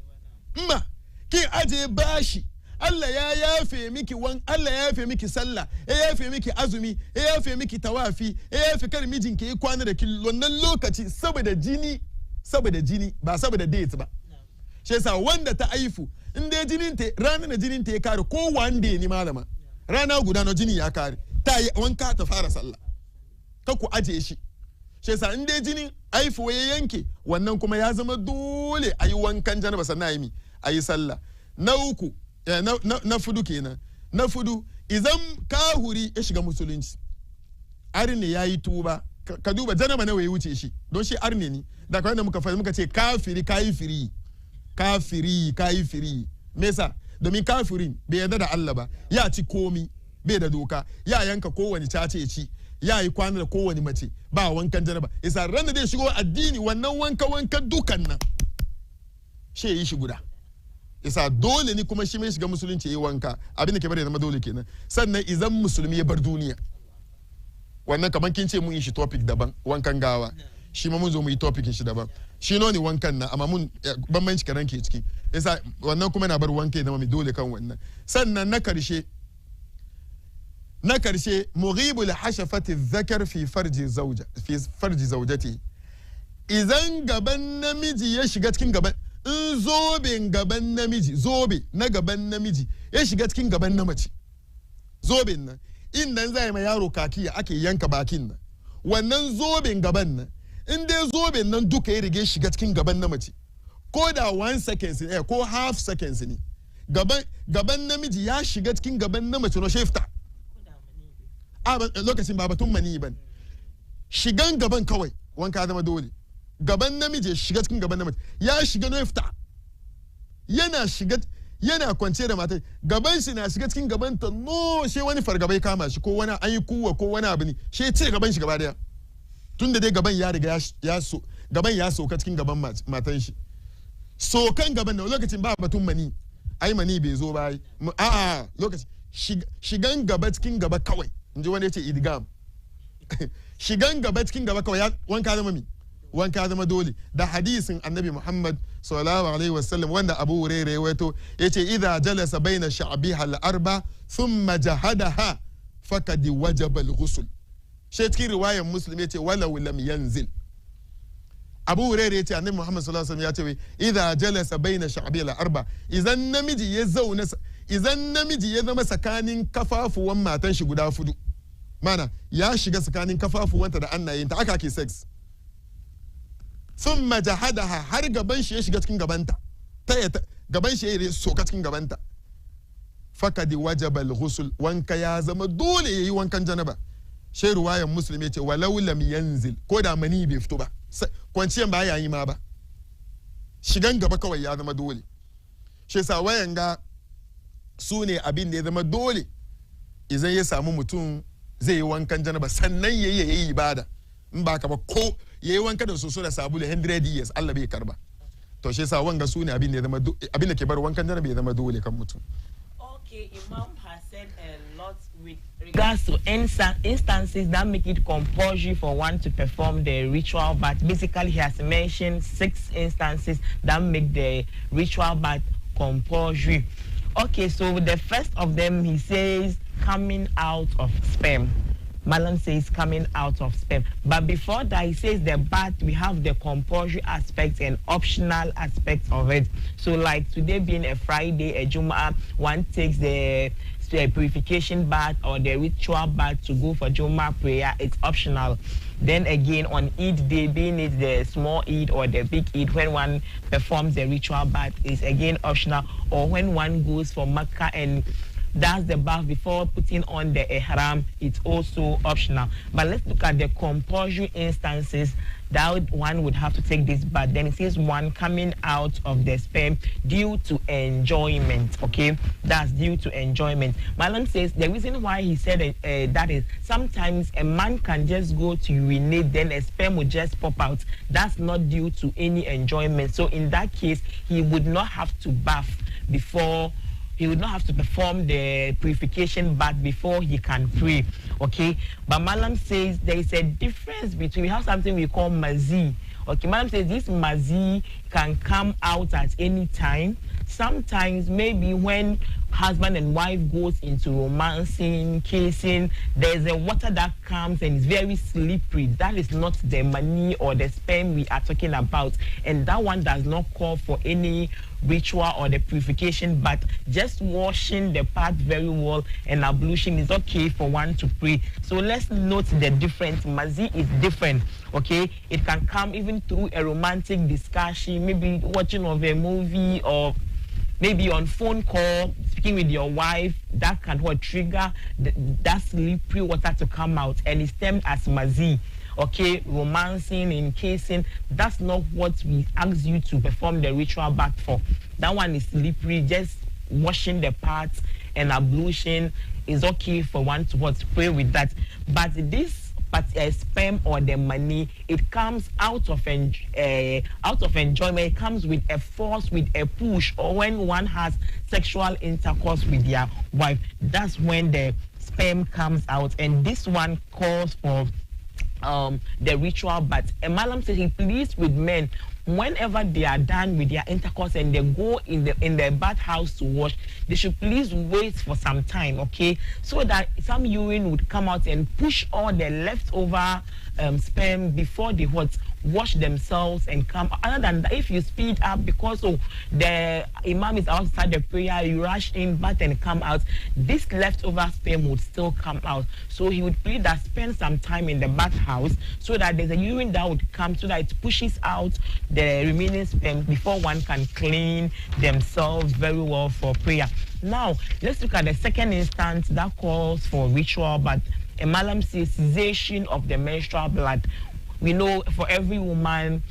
amma ki aje bashi Allah ya yafe miki Allah ya yafe miki sallah ya yafe miki azumi ya yafe miki tawafi ya yafe kar mijinki yi kwana da wannan lokaci saboda jini ba saboda date ba shi yasa wanda ta aifu in dai jinin ta ranar da jinin ta ya kare ko wanda ni malama rana guda na jini ya kare ta yi wanka ta fara sallah ka ku aje shi shi yasa in dai jinin aifu ya yanke wannan kuma ya zama dole a yi wankan janaba sannan a yi sallah na uku na fudu kenan na fudu idan kahuri ya shiga musulunci arne ya yi tuba ka duba janaba nawa ya wuce shi don shi arne ne da kawai da muka ce kafiri kayi firi me yasa domin kafirin bai yarda da Allah ba ya ci komi bai da doka ya yanka kowane cace ci ya yi kwana da kowane mace ba wankan janaba yasa ran da zai shigo addini wannan wanka dukan nan shi yi shi guda isa dole ni kuma shi mai shiga musulunci yayi wanka abin da ke bari zama dole kenan sannan idan musulmi ya bar duniya wannan kaman kin ce mun yi shi topic daban wankan gawa shi ma mun zo mu yi topic shi daban shi ne wankan na amma mun bambanci karan ke ciki isa wannan kuma na bar wanka ya zama mai dole kan wannan sannan na karshe mughibul hashafati dhakar fi farji zawjati idan gaban namiji ya shiga cikin gaban in zobe na gaban namiji ya shiga cikin gaban na mace zoben nan inda zai ma yaro kakiya ake yanka bakin nan wannan zoben gaban nan in dai zoben nan duka ya rige shiga cikin gaban na mace ko da 1 seconds ne ko half seconds ne gaban namiji ya shiga cikin gaban na mace no shefta lokacin ba batun mani ban shigan gaban kawai wanka zama dole gaban namiji ya shiga cikin gaban namiji ya shiga no fita yana kwance da matai gaban shi na shiga cikin gaban ta no she wani fargabai kama shi ko wani an yi kuwa ko wani abu ne she ce gaban shi gaba daya tunda dai gaban ya riga gaban ya soka cikin gaban matan shi sokan gaban na lokacin ba batun mani ai mani bai zo ba a'a lokacin shigan gaba cikin gaba kawai inji wani ya ce idgam shigan gaba cikin gaba kawai wanka zama mi wanka zama dole da hadisin annabi Muhammad sallallahu alaihi wasallam wanda Abu Hurairah ya wato yace idza jalasa baina sha'biha al-arba thumma jahadaha faqad wajaba al-ghusl shi cikin riwayar Muslim yace walau lam yanzil Abu Hurairah yace annabi Muhammad sallallahu alaihi wasallam yace idza jalasa baina sha'biha al-arba idan namiji ya zama tsakanin kafafuwan matan shi guda fudu mana ya shiga tsakanin kafafuwanta da annayenta aka ke sex thumma jahadaha har gaban shi ya shiga cikin gabanta gaban shi ya soka cikin gabanta fakadi wajaba al-ghusl wanka ya zama dole yayi wankan janaba shi ruwayan Muslim yace walau lam yanzil ko da mani bai fito ba kwanciyan ba yayi ma ba shigan gaba kawai ya zama dole shi sa wayanga su ne abin da ya zama dole idan ya samu mutum zai yi wankan janaba sannan yayi ibada in ba ka ba ko yayi wanka da soso da sabulu 100 years Allah bai karba to shi sa wanga su ne abin da ya zama abin da ke bar wankan janaba ya zama dole kan mutum. Okay, Imam has said a lot with regards to instances that make it compulsory for one to perform the ritual bath. Basically, he has mentioned 6 instances that make the ritual bath compulsory. Okay, so the first of them, he says coming out of sperm. Malam says coming out of sperm. But before that, he says the bath, we have the compulsory aspect and optional aspect of it. So like today being a Friday, a Jumu'ah, one takes the purification bath or the ritual bath to go for Jumu'ah prayer. It's optional. Then again, on Eid day, being it the small Eid or the big Eid, when one performs the ritual bath, is again optional. Or when one goes for Makkah and does the bath before putting on the ihram, it's also optional. But let's look at the compulsory instances that one would have to take this bath. Then it says one coming out of the sperm due to enjoyment. Okay, that's due to enjoyment. Malam says the reason why he said that is sometimes a man can just go to urinate, then a sperm will just pop out. That's not due to any enjoyment. So in that case, he would not have to bath before. He would not have to perform the purification bath before he can pray, okay? But Malam says there is a difference between, we have something we call mazi. Okay, Malam says this mazi can come out at any time. Sometimes maybe when husband and wife goes into romancing, kissing, there's a water that comes and is very slippery. That is not the mani or the sperm we are talking about. And that one does not call for any ritual or the purification, but just washing the part very well and ablution is okay for one to pray. So let's note the difference. Mazi is different, okay? It can come even through a romantic discussion, maybe watching of a movie or maybe on phone call, speaking with your wife. That can trigger that slippery water to come out, and it's termed as mazi. Okay, romancing, encasing, that's not what we ask you to perform the ritual bath for. That one is slippery. Just washing the parts and ablution is okay for one to pray with that. But this sperm or the money, it comes out of enjoyment. It comes with a force, with a push, or when one has sexual intercourse with their wife, that's when the sperm comes out. And this one calls for the ritual bath. And Malam says he pleads with men whenever they are done with their intercourse and they go in the bathhouse to wash, they should please wait for some time, okay, so that some urine would come out and push all the leftover sperm before they wash themselves and come. Other than that, if you speed up because the imam is about to start the prayer, you rush in, bath and come out, this leftover sperm would still come out. So he would plead that spend some time in the bathhouse so that there's a urine that would come, so that it pushes out the remaining sperm before one can clean themselves very well for prayer. Now, let's look at the second instance that calls for ritual, but a Malam says cessation of the menstrual blood. We know for every woman,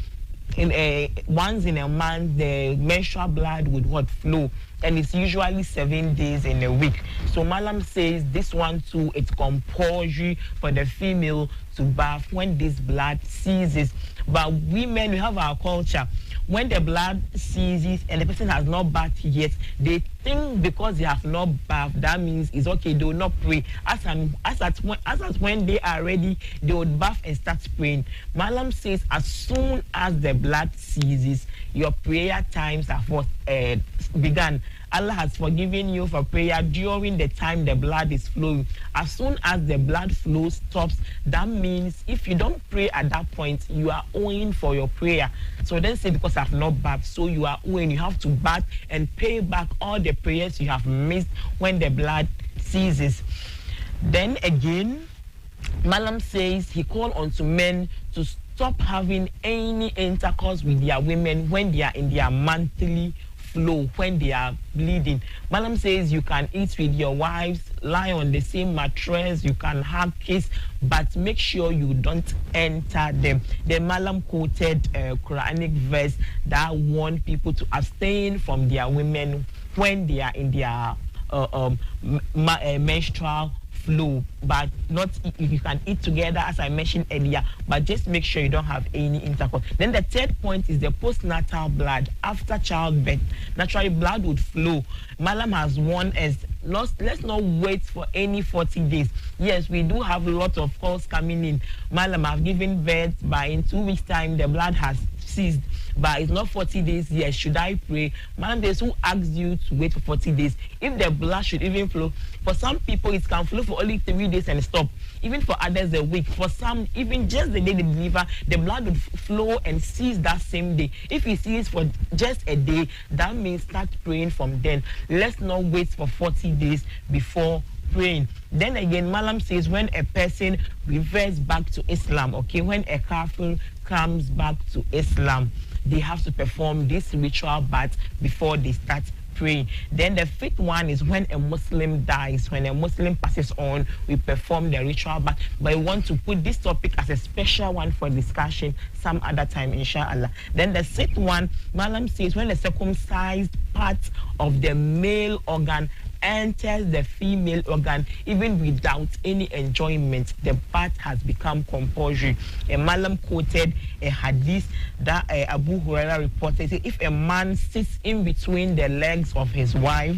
once in a month, the menstrual blood would flow, and it's usually 7 days in a week. So Malam says this one too, it's compulsory for the female to bath when this blood ceases. But women, we have our culture. When the blood ceases and the person has not bathed yet, they think because they have not bathed, that means it's okay, they will not pray. As when they are ready, they would bath and start praying. Malam says as soon as the blood ceases, your prayer times have begun. Allah has forgiven you for prayer during the time the blood is flowing. As soon as the blood flow stops, that means if you don't pray at that point, you are owing for your prayer. So then say, because I've not bathed, so you are owing. You have to bath and pay back all the prayers you have missed when the blood ceases. Then again, Malam says he called unto men to stop having any intercourse with their women when they are in their monthly flow when they are bleeding. Malam says you can eat with your wives, lie on the same mattress, you can have kiss, but make sure you don't enter them. The Malam quoted a Quranic verse that warned people to abstain from their women when they are in their menstrual flow, but not if you can eat together, as I mentioned earlier, but just make sure you don't have any intercourse. Then the third point is the postnatal blood. After childbirth, naturally blood would flow. Malam has warned us, let's not wait for any 40 days. Yes, we do have a lot of calls coming in. Malam have given birth, but in 2 weeks time the blood has ceased, but it's not 40 days. Yes, should I pray? Madam, there's who asks you to wait for 40 days. If the blood should even flow, for some people it can flow for only 3 days and stop. Even for others a week. For some, even just the day they deliver, the blood would flow and cease that same day. If it ceases for just a day, that means start praying from then. Let's not wait for 40 days before praying. Then again, Malam says when a person reverts back to Islam, okay, when a kafir comes back to Islam, they have to perform this ritual bath before they start praying. Then the fifth one is when a Muslim dies, when a Muslim passes on, we perform the ritual bath. But I want to put this topic as a special one for discussion some other time, inshallah. Then the sixth one, Malam says when the circumcised part of the male organ enters the female organ, even without any enjoyment, the bath has become compulsory. A Malam quoted a hadith that Abu Huraira reported. If a man sits in between the legs of his wife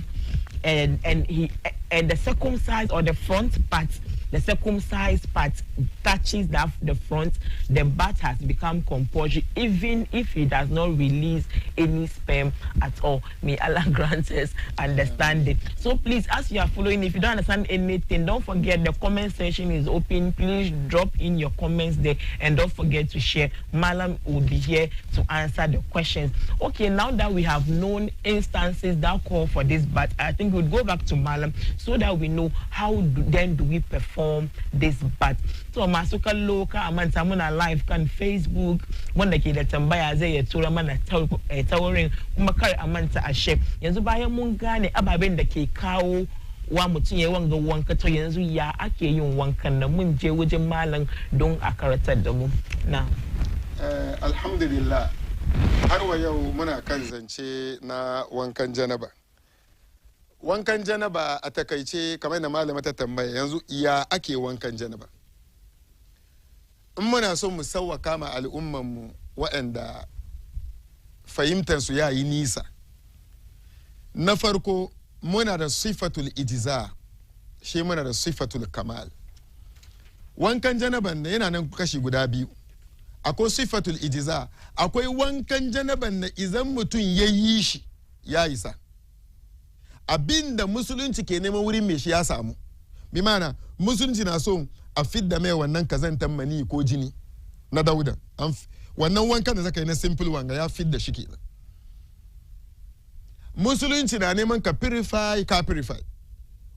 and the circumcised or the front part, the circumcised part touches the front, the bath has become compulsory, even if he does not release any sperm at all. May Allah grant us understanding. So please, as you are following, if you don't understand anything, don't forget the comment section is open. Please drop in your comments there, and don't forget to share. Malam will be here to answer the questions. Okay, now that we have known instances that call for this bath, I think we'll go back to Malam so that we know how do we perform this bath. So masuka loka amanta muna live kan Facebook wanda ke da tambaya zai ya tura mana taurin kuma kar amanta a share. Yanzu bayan mun gane ababen da ke kawo wa mutum ya wanga wanka, to yanzu ya ake yin wankan nan, mun je wajen malam don a karatar da mu. Na alhamdulillah, har wa yau muna kan zance na wankan janaba. Wankan janaba a takaice kamar da malama ta tambaya yanzu ya ake wankan janaba. In muna so mu sauwaka ma al'ummanmu waɗanda fahimtarsu ya yi nisa, na farko muna da sifatul ijiza, shi muna da sifatul kamal. Wankan janaban na yana nan kashi guda biyu. Akwai sifatul ijiza, akwai wankan janaban na izan mutum ya yi shi ya isa. Abinda musulunci ke neman wurin mai shi ya samu. Bi mana musulunci na so a fidda mai wannan kazantan mani ko jini na dauda. Wannan wankan da zaka yi na simple wanga ya fidda shi kenan. Musulunci na neman ka purify.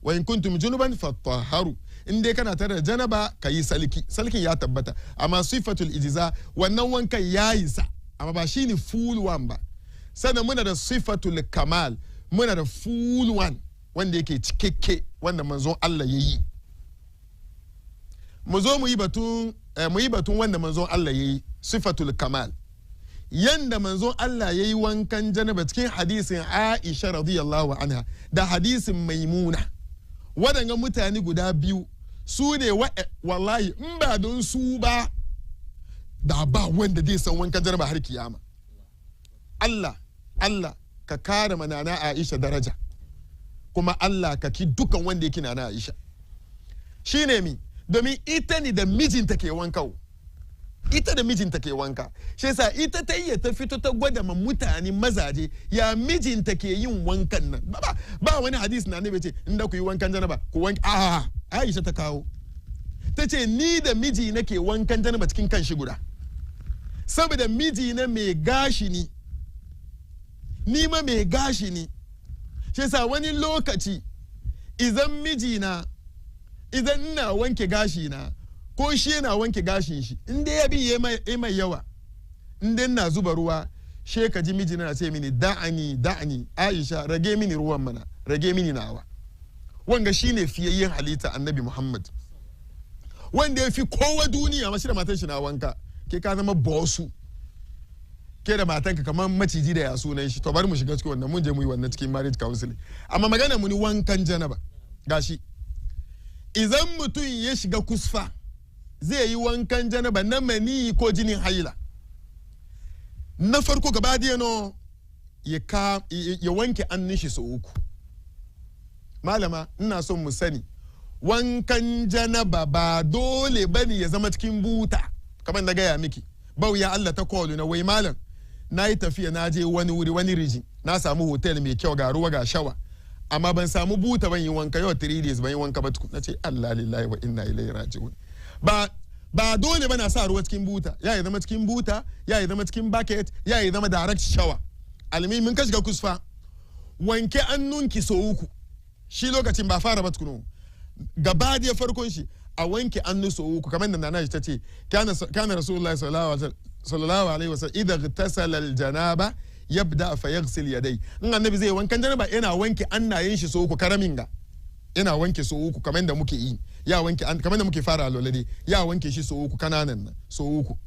Wa in kuntum junuban fatahharu. In dai kana tare da janaba ka yi salki. Salkin ya tabbata. Amma sifatul ijiza wannan wankan ya isa. Amma ba shine full one ba. Sannan muna da sifatul kamal. Muna da full one wanda yake cikakke wanda manzon Allah ya yi. Mu zo mu yi batun wanda manzon Allah ya yi, sifatul kamal. Yanda manzon Allah ya yi wankan janaba cikin hadisin Aisha radiyallahu anha da hadisin Maimuna. Waɗanga mutane guda biyu su ne wallahi in ba don su ba da ba wanda zai san wankan janaba har kiyama. Allah ka kare manana Aisha daraja, kuma Allah ka ki dukan wanda yake nana Aisha. Shine mi domin ita ne da mijinta ke wanka. Ita da mijinta ke wanka. Shi yasa ita ta iya ta fito ta gwada ma mutane mazaje ya mijinta ke yin wankan nan. Ba wani hadisi na nabi ce inda ku yi wankan janaba ku wanka. Aisha ta kawo. Ta ce ni da miji nake wankan janaba cikin kan shi guda. Saboda miji na mai gashi ni. Ni ma mai gashi ni. Shi yasa wani lokaci idan mijina idan ina wanke gashi na ko shi yana wanke gashin shi, inda ya bi mai yawa, inda ina zuba ruwa she ka ji miji na ce mini da'ani Aisha rage mini ruwan mana rage mini nawa wanga shine fiyayyen halitta annabi Muhammad wanda ya fi kowa duniya mashi da matan shi na wanka ke ka zama bosu ke da matanka kamar maciji da ya sunan shi to bari mu shiga cikin wannan mun je mu yi wannan cikin marriage counseling amma magana mu ni wankan janaba gashi idan mutum ya shiga kusfa zai yi wankan janaba na mani ko jinin haila na farko gaba da no ya wanke annin shi sau uku malama ina son mu sani wankan janaba ba dole bane ya zama cikin buta kamar na gaya miki bauya Allah ta kolu na wai malam na yi tafiya na je wani wuri wani rijin na samu hotel mai kyau ga ruwa ga shawa amma ban samu buta ban yi wanka yau 3 days ban yi wanka ba na ce Allah lillahi wa inna ilaihi raji'un ba dole ba na sa ruwa cikin buta ya yi zama cikin buta ya yi zama cikin bucket ya yi zama direct shower almi mun ka shiga kusfa wanke annunki so uku shi lokacin ba fara ba tukunu gaba da farkon shi a wanke annu so uku kamar da nana ta ce kana rasulullahi sallallahu alaihi wasallam idan tasala aljanaba yabda fa yaghsil yadai in annabi zai wankan janaba yana wanke annayen shi so uku karamin ga yana wanke so uku kamar da muke yi ya wanke kamar da muke fara alolade ya wanke shi so uku kananan nan so uku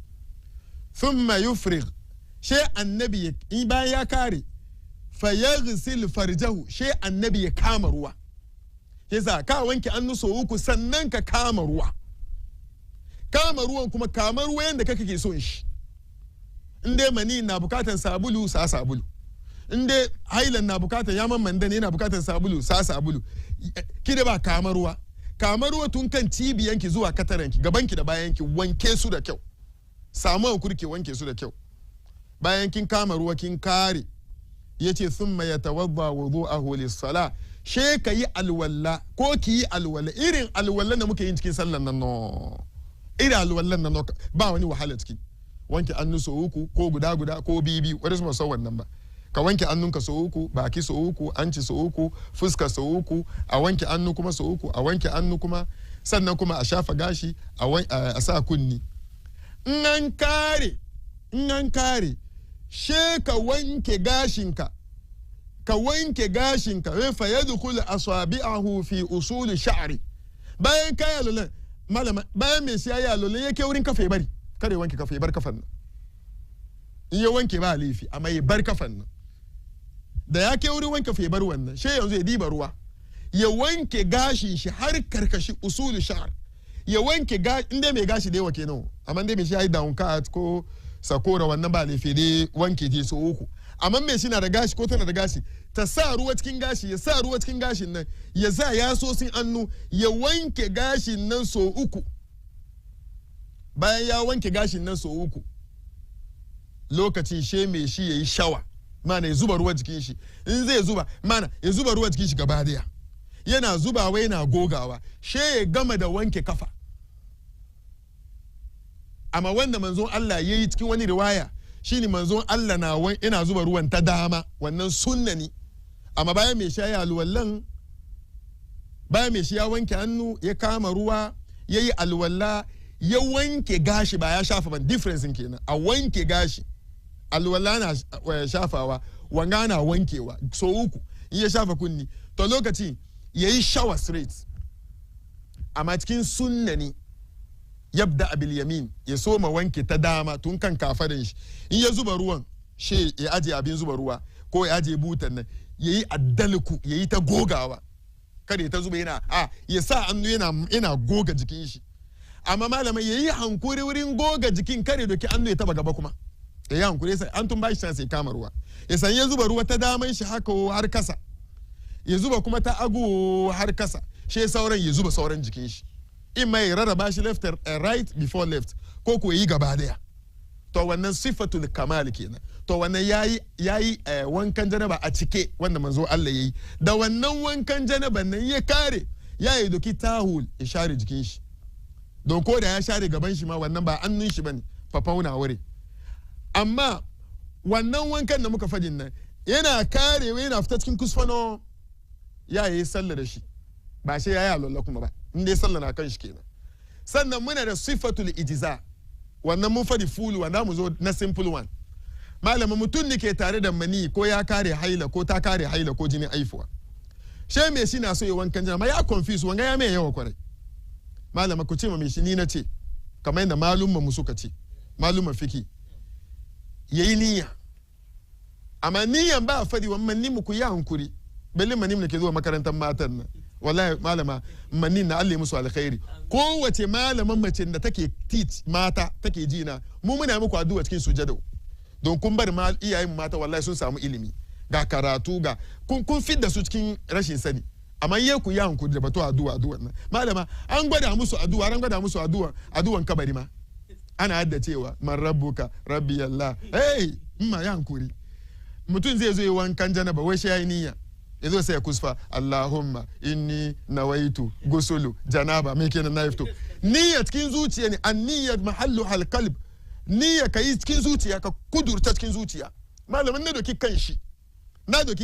thumma yufrig she annabi in bayan ya kare fa yaghsil farjahu she annabi ya kama ruwa yasa ka wanke annu so uku sannan ka kama ruwa kama ruwan kuma kama ruwa yanda kake ke son shi inde mani na bukatan sabulu sa sabulu inde hailan na bukatan yaman mandane yana bukatan sabulu sa sabulu kida ba kama ruwa tun kan cibiyanki zuwa kataranki gabanki da bayanki wanke su da kyau samu kurke wanke su da kyau bayan kin kama ruwa kin kare yace thumma yatawadda wudu'ahu lis-salah she ka yi alwala ko ki yi alwala irin alwallan da muke yin cikin sallan nan no irin alwallan nan no ba wani wahala ciki wanke annu so uku ko guda ko bibi wani su so wannan ba ka wanke annunka so uku baki so uku anci so uku fuska so uku a wanke annu kuma so uku a wanke annu kuma sannan kuma a shafa gashi a sa kunni in an kare she ka wanke gashinka fa yadkhul asabi'ahu fi usul sha'ri bayan kai alulan malama bayan me shi yayi alulan yake wurin kafe bari kare wanke kafe bar kafan nan in ya wanke ba laifi amma ya bar kafan nan da ya ke wurin wanke kafe bar wannan she yanzu ya diba ruwa ya wanke gashin shi har karkashi usul sha'r ya wanke inda mai gashi dai wake nawa amma dai mai shi yayi down cut ko sakora wannan ba laifi dai wanke je so uku amma me shi na da gashi ko tana da gashi ta sa ruwa cikin gashi ya sa ruwa cikin gashin nan ya sa yasosin annu ya wanke gashin nan so uku bayan ya wanke gashin nan so uku lokacin she me shi yayi shawa mana ya zuba ruwa jikin shi in zai zuba mana ya zuba ruwa jikin shi gaba daya yana zubawa yana gogawa she ya gama da wanke kafa amma wanda manzon Allah yayi cikin wani riwaya shine manzon Allah ina zuba ruwan ta dama wannan sunna ne amma bayan mai sha ya alwallan bayan mai shi ya wanke hannu ya kama ruwa yayi alwalla ya wanke gashi ba ya shafa ban difference kenan a wanke gashi alwalla na shafawa wanga na wankewa so uku in ya shafa kunni to lokaci yayi shower straight amma cikin sunna ne yabda bil yamin ya soma wanke ta dama tun kan kafarin shi in ya zuba ruwan she ya aje abin zuba ruwa ko ya aje butan nan yayi addalku yayi ta gogawa kada ta zuba ya sa hannu yana goga jikin shi amma malamai yayi hankuri wurin goga jikin kare doki hannu ya taba gaba kuma yayi hankuri sai an tun bashi sai kama ruwa ya san ya zuba ruwa ta daman shi haka har kasa ya zuba kuma ta agu har kasa she sauran ya zuba sauran jikin shi in mai rarraba shi left and right before left ko ko yi gaba daya to wannan sifatul kamal kenan to wannan yayi wankan janaba a cike wanda manzo Allah yayi da wannan wankan janaba nan ya kare yayi doki tahul ya share jikin shi don ko da ya share gaban shi ma wannan ba annun shi bane fafauna wure amma wannan wankan da muka fadin nan yana karewa yana fita cikin kusfano yayi sallah da shi ba sai yayi alwala kuma ba inda sallah na kan shi kenan sannan muna da sifatul ijza wannan mun fadi fulu wanda mu zo na simple one malama mutum ne ke tare da mani ko ya kare haila ko ta kare haila ko jinin aifuwa she me shi na so ya wankan janaba ya confuse wanga ya mai yawa kwarai malama ku ce ma me shi ni na ce kamar yadda malumma mu suka ce malumma fiki yayi niyya amma niyyan ba fadi wannan ni mu ku ya hankuri balle mani ne ke zuwa makarantar matan nan wallahi malama mani na Allah musu alkhairi kowace malaman mace da take teach mata take jina mu muna muku addu'a cikin sujada don kun bar iyayen mata wallahi sun samu ilimi ga karatu ga kun fit da su cikin rashin sani amma ye ku ya hankuri da batu addu'a nan malama an gwada musu addu'an kabari ma ana hadda cewa man rabbuka rabbi Allah ma ya hankuri mutum zai zo yi wankan janaba wai shi yayi niyya yazo sai ya kusfa Allahumma inni nawaitu gusulu janaba me kenan na fito niyya cikin zuciya ne an-niyyat mahallu al-qalb niyya kai cikin zuciya ka kudurta cikin zuciya malamin na doki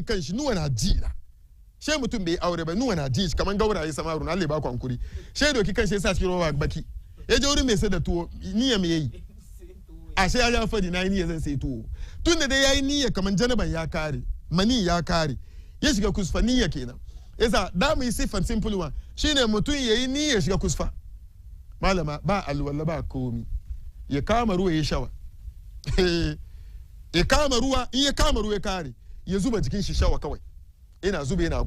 kanshi nuwa na jina she mutum bai aure ba nuwa na ji kaman gauraye samaru Allah ba ku hankuri she doki kanshi sa cikin roba baki ya je wurin mai sai da tuwo niyya me yayi a she ya fadi na niyya zan sai tuwo tunda dai yayi niyya kaman janaban ya kare mani ya kare ya shiga kusfa niyya kenan yasa da mu yi sifan simple one shine mutum yayi niyya shiga kusfa malama ba alwala ba komi ya kama ruwa ya shawa ya kama ruwa in ya kama ruwa ya kare ya zuba jikin shi shawa kawai yana zube yana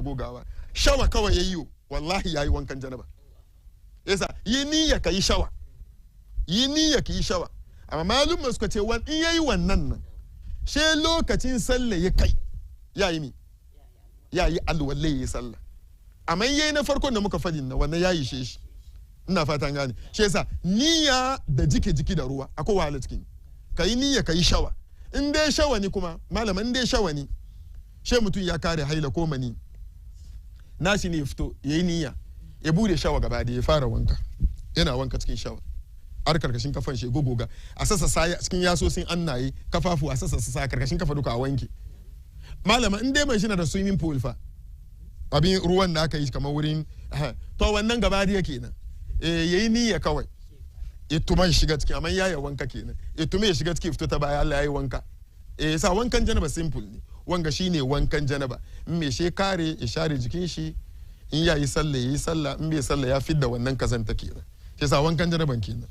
gogawa shawa kawai yayi wallahi yayi wankan janaba yasa yi niyya ka yi shawa amma malum suka ce in yayi wannan nan she lokacin sallah ya kai yayi alwala yayi sallah amma yayi na farkon da muka fadin na wannan yayi shi ina fatan gane shi yasa niyya da jiki da ruwa akwai wahala cikin kai niyya kai shawa in dai shawa ni kuma malaman in dai shawa ni she mutum ya kare haila ko mani nashi ne fito yayi niyya ya bude shawa gaba da ya fara wanka yana wanka cikin shawa har karkashin kafan shi gogoga a sassa cikin yasosin annaye kafafu a sassa karkashin kafa duka a wanke malama in dai mai shi na da swimming pool fa abin ruwan da aka yi kamar wurin to wannan gaba da yake nan yayi niyya kawai ituma ya shiga ciki amma yaya wanka kenan ituma ya shiga ciki fito ta baya Allah yayi wanka sa wankan janaba simple ne wanga shine wankan janaba in me she kare ya share jikin shi in yayi sallah in bai sallah ya fidda wannan kazanta kenan sai sa wankan janaban kenan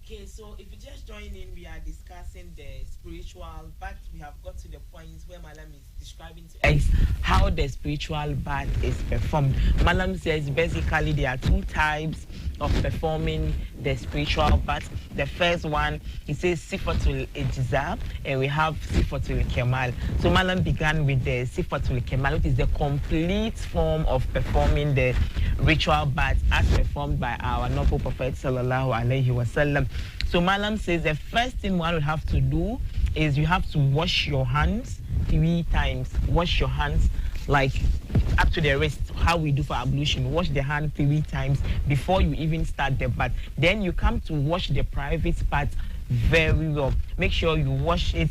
Okay, so if you just join in, we are discussing the spiritual, but we have got to the point where Malam is describing to us how the spiritual bath is performed. Malam says basically there are two types of performing the spiritual bath. The first one, he says Sifatul Ijza, and we have Sifatul Kemal. So Malam began with the Sifatul Kemal, which is the complete form of performing the ritual bath as performed by our noble Prophet Sallallahu Alaihi Wasallam. So Malam says the first thing one will have to do is you have to wash your hands 3 times. Wash your hands like up to the wrist, how we do for ablution. Wash the hand 3 times before you even start the bath. Then you come to wash the private part very well. Make sure you wash it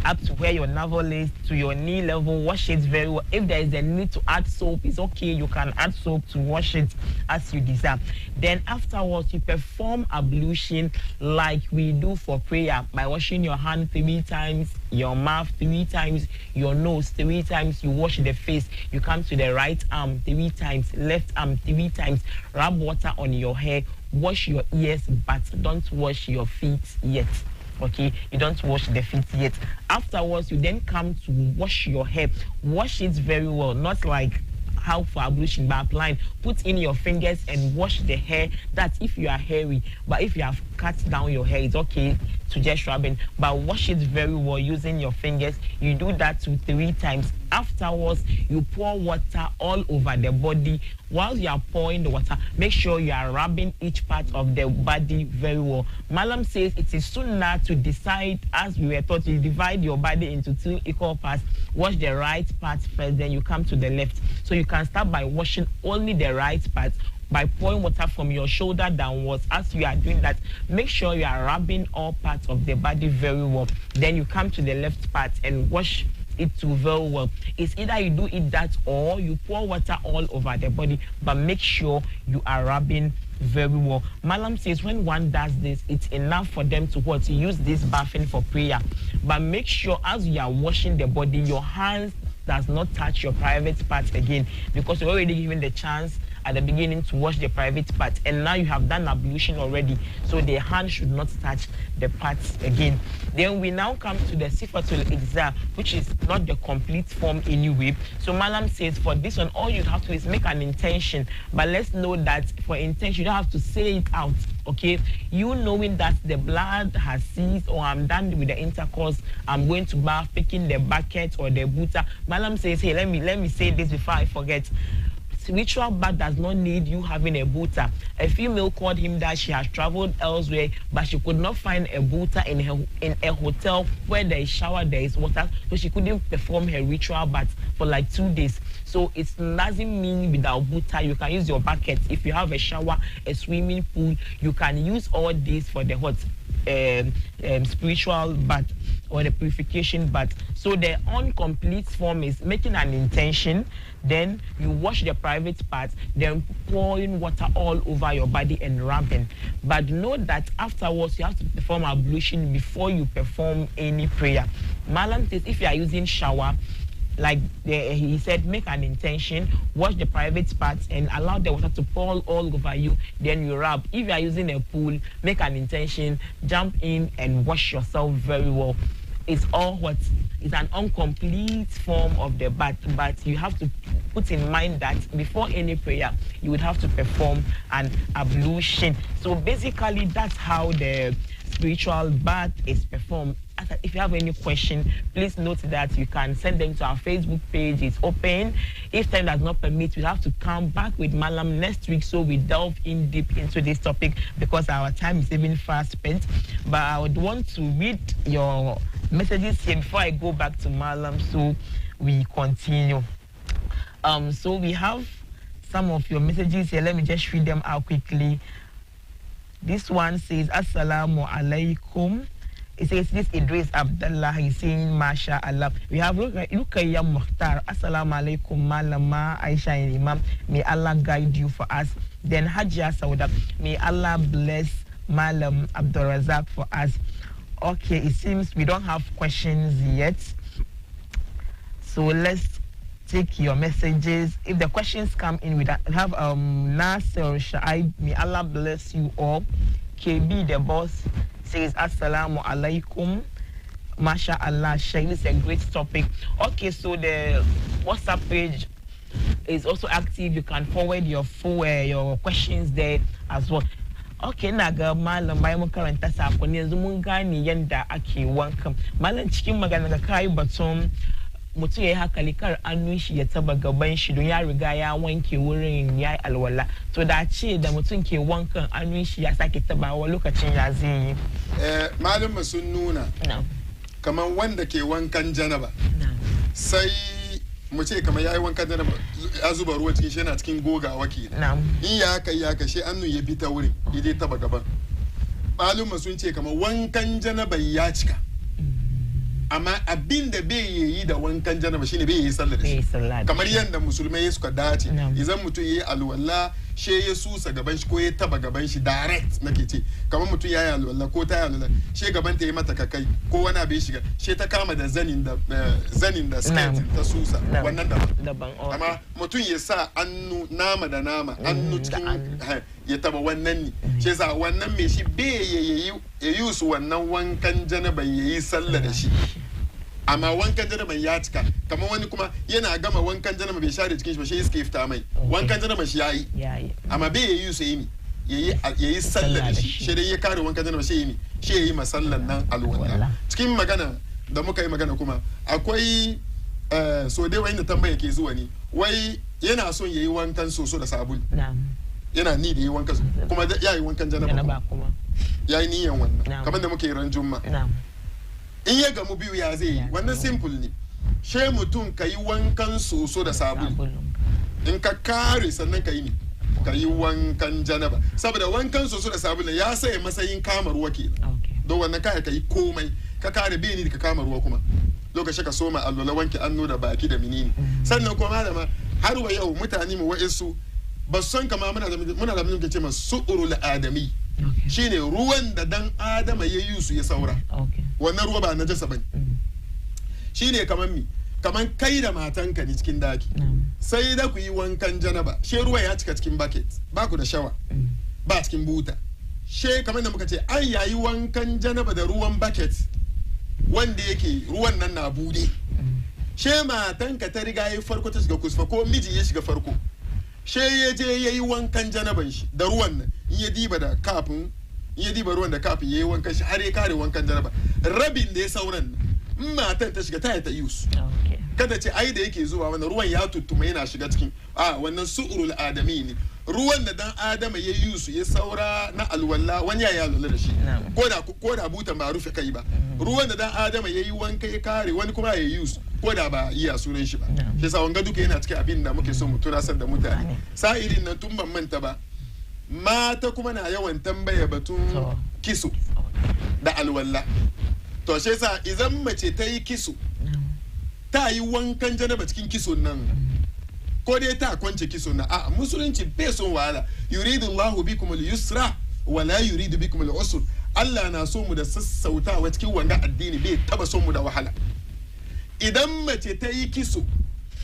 up to where your navel is, to your knee level. Wash it very well. If there is a need to add soap, it's okay. You can add soap to wash it as you desire. Then afterwards, you perform ablution like we do for prayer by washing your hand 3 times, your mouth 3 times, your nose 3 times. You wash the face. You come to the right arm 3 times, left arm 3 times. Rub water on your hair. Wash your ears, but don't wash your feet yet. Okay, you don't wash the feet yet. Afterwards, you then come to wash your hair. Wash it very well, not like how for ablution by applying. Put in your fingers and wash the hair. That's if you are hairy. But if you have cut down your hair, it's okay to just rub it. But wash it very well using your fingers. You do that 3 times. Afterwards, you pour water all over the body. While you are pouring the water, make sure you are rubbing each part of the body very well. Malam says it is sunnah to decide, as we were taught, to divide your body into 2 equal parts. Wash the right part first, then you come to the left. So you can start by washing only the right part by pouring water from your shoulder downwards. As you are doing that, make sure you are rubbing all parts of the body very well. Then you come to the left part and wash it too very well. It's either you do it that or you pour water all over the body, but make sure you are rubbing very well. Malam says when one does this, it's enough for them to what? To use this bathing for prayer. But make sure as you are washing the body, your hands does not touch your private parts again, because you're already given the chance at the beginning to wash the private part, and now you have done ablution already, so the hand should not touch the parts again. Then we now come to the sifatul ijza, which is not the complete form anyway. So Malam says for this one, all you have to do is make an intention, but let's know that for intention you don't have to say it out. Okay, you knowing that the blood has ceased, or I'm done with the intercourse, I'm going to bath, picking the bucket or the buta. Malam says, hey, let me say this before I forget. Ritual bath does not need you having a buta. A female called him that she has traveled elsewhere, but she could not find a buta in a hotel where there is shower, there is water, so she couldn't perform her ritual bath for like 2 days. So it doesn't mean without buta you can use your bucket. If you have a shower, a swimming pool, you can use all this for the hot spiritual bath or the purification bath. So the incomplete form is making an intention, then you wash the private part, then pouring water all over your body and rubbing. But know that afterwards you have to perform ablution before you perform any prayer. Malam says if you are using shower, like he said, make an intention, wash the private parts and allow the water to pour all over you, then you rub. If you are using a pool, make an intention, jump in and wash yourself very well. It's all what is an incomplete form of the bath, but you have to put in mind that before any prayer you would have to perform an ablution. So basically that's how the spiritual bath is performed. If you have any question, please note that you can send them to our Facebook page. It's open. If time does not permit, we'll have to come back with Malam next week, so we delve in deep into this topic because our time is even fast spent. But I would want to read your messages here before I go back to Malam, so we continue. So we have some of your messages here. Let me just read them out quickly. This one says, Assalamu alaikum. It says, this Idris Abdullah, he's saying, Masha Allah. We have Rukaya Mukhtar. Assalamu alaikum, Malama, Aisha and Imam. May Allah guide you for us. Then Hajia Sauda. May Allah bless Malam Abdul Razak for us. Okay, it seems we don't have questions yet. So let's take your messages. If the questions come in, we have Nasser Shaib. May Allah bless you all. KB the boss says Assalamu alaikum. Masha Allah, Sheikh, this is a great topic. Okay, so the WhatsApp page is also active. You can forward your questions there as well. Okay, naga malam bayan mun karanta sakonni yanzu mun gane yanda ake wankan. Malam cikin magana ga kai batun mutum yayi hakali kar annun shi ya taba gaban shi don ya riga ya wanke wurin yayi alwala. To da ce da mutum ke wankan annun shi ya sake tabawa lokacin ya zai yi. Malam sun nuna kaman wanda ke wankan janaba. Sai mu ce kamar yayi wankan janaba ya zuba ruwa cikin shi yana cikin gogawa kenan. In ya kai shi annu ya bi ta wurin idai taba gaban. Malum sun ce kamar wankan janaba ya cika. Amma abin da bai yi da wankan janaba shine bai yi sallah da shi. Kamar yanda musulmai suka dace idan mutum yayi alwala she ya susa gaban shi ko ya taba gaban shi direct nake ce kamar mutum yayi alwala ko ta yi alwala she gaban ta yi mata kakai ko wani bai shiga she ta kama da zanin da skirt ta susa wannan daban. Amma mutum ya sa annu nama da nama annu cikin ya taba wannan ne she sa wannan me shi bai yayi su wannan wankan janaba yayi sallah da shi. Amma wankan janaba ya cika kamar wani kuma yana gama wankan janaba bai share cikin shi ba shi iska ifta mai wankan janaba shi yayi amma bai yayi su yi yayi sallah da shi shi dai ya kare wankan janaba shi yi shi yayi masallan nan alwala. Cikin magana da muka yi magana kuma akwai so dai wani tambaya ke zuwa ni wai yana son yayi wankan soso da sabulu yana ni da yayi wankan kuma yayi wankan janaba kuma yayi niyan wannan kamar da muke ran juma'a. In ya gamu biyu ya zai yi wannan simple ne she mutum ka yi wankan soso da sabulu in ka kare sannan ka yi ne ka yi wankan janaba saboda wankan soso da sabulu ya sai matsayin kama ruwa ke don wannan kai ka yi komai ka kare bai ni ka kama ruwa kuma lokacin ka soma alwala wanke anno da baki da menene sannan kuma malama har wa yau mutane mu wa'insu ba son kama muna da mun ce ma su'urul adami shine ruwan da dan adama ya yi su ya saura wannan ruwa ba najasa bane shine kaman kai da matanka ne cikin daki sai da ku yi wankan janaba she ruwa ya cika cikin bucket ba ku da shawa ba cikin buta she kamar da muka ce an yayi wankan janaba da ruwan bucket wanda yake ruwan nan na bude she matanka ta riga yi farko ta shiga kusfa ko miji ya shiga farko she ya je yayi wankan janaban shi da ruwan nan in ya diba ruwan da kafin yayi wankan shi har ya kare wankan janaba rabin da ya sauran in matan ta shiga ta yi ta use kada ce ai da yake zuwa wannan ruwan ya tuttuma yana shiga cikin wannan su'urul adami ne ruwan da dan adama ya yi su ya saura na alwala wani ya lura da shi ko da butan ba rufe kai ba ruwan da dan adama ya yi wanka ya kare wani kuma ya yi su ko da ba iya sunan shi ba shi yasa wanga duka yana cikin abin da muke so mu tunasar da mutane sa'irin nan tun ban manta ba mata kuma na yawan tambaya batun kiso da alwala to shi yasa idan mace ta yi kiso ta yi wankan janaba cikin kiso nan ko dai ta kwance kiso na musulunci bai son wahala yuridu Allahu bikum al-yusra wa la yuridu bikum al-usr Allah na so mu da sassautawa cikin wanga addini bai taba son mu da wahala idan mace ta yi kiso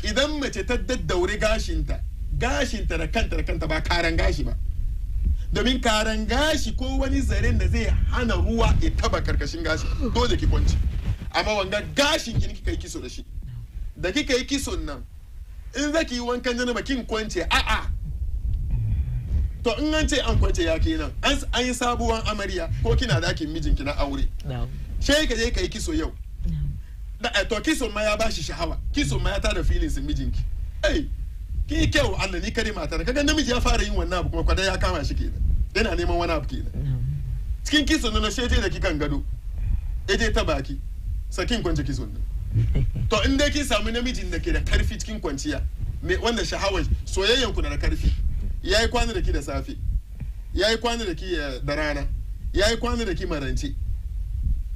idan mace ta daddaure gashinta da kanta ba karan gashi ba domin karan gashi ko wani zaren da zai hana ruwa ya taba karkashin gashi dole ki kwance amma wanga gashin ki kika yi kiso da shi da kika yi kison nan in zaki yi wankan janaba kin kwance to in an ce an kwance ya kenan an yi sabuwan amarya ko kina dakin mijinki na aure sai ka je ka yi kiso yau to kison ma ya bashi shahawa kison ma ya tada feelings mijinki ki kyau Allah ni kare matar kaga namiji ya fara yin wannan abu kuma kwada ya kama shi kenan yana neman wani abu kenan cikin kison nan sai je da kikan gado eje ta baki sakin kwance kison nan to in dai kin samu namijin da ke da karfi cikin kwanciya wanda shahawar soyayyan ku da karfi yayi kwana da ki da safe yayi kwana da ki da rana yayi kwana da ki marance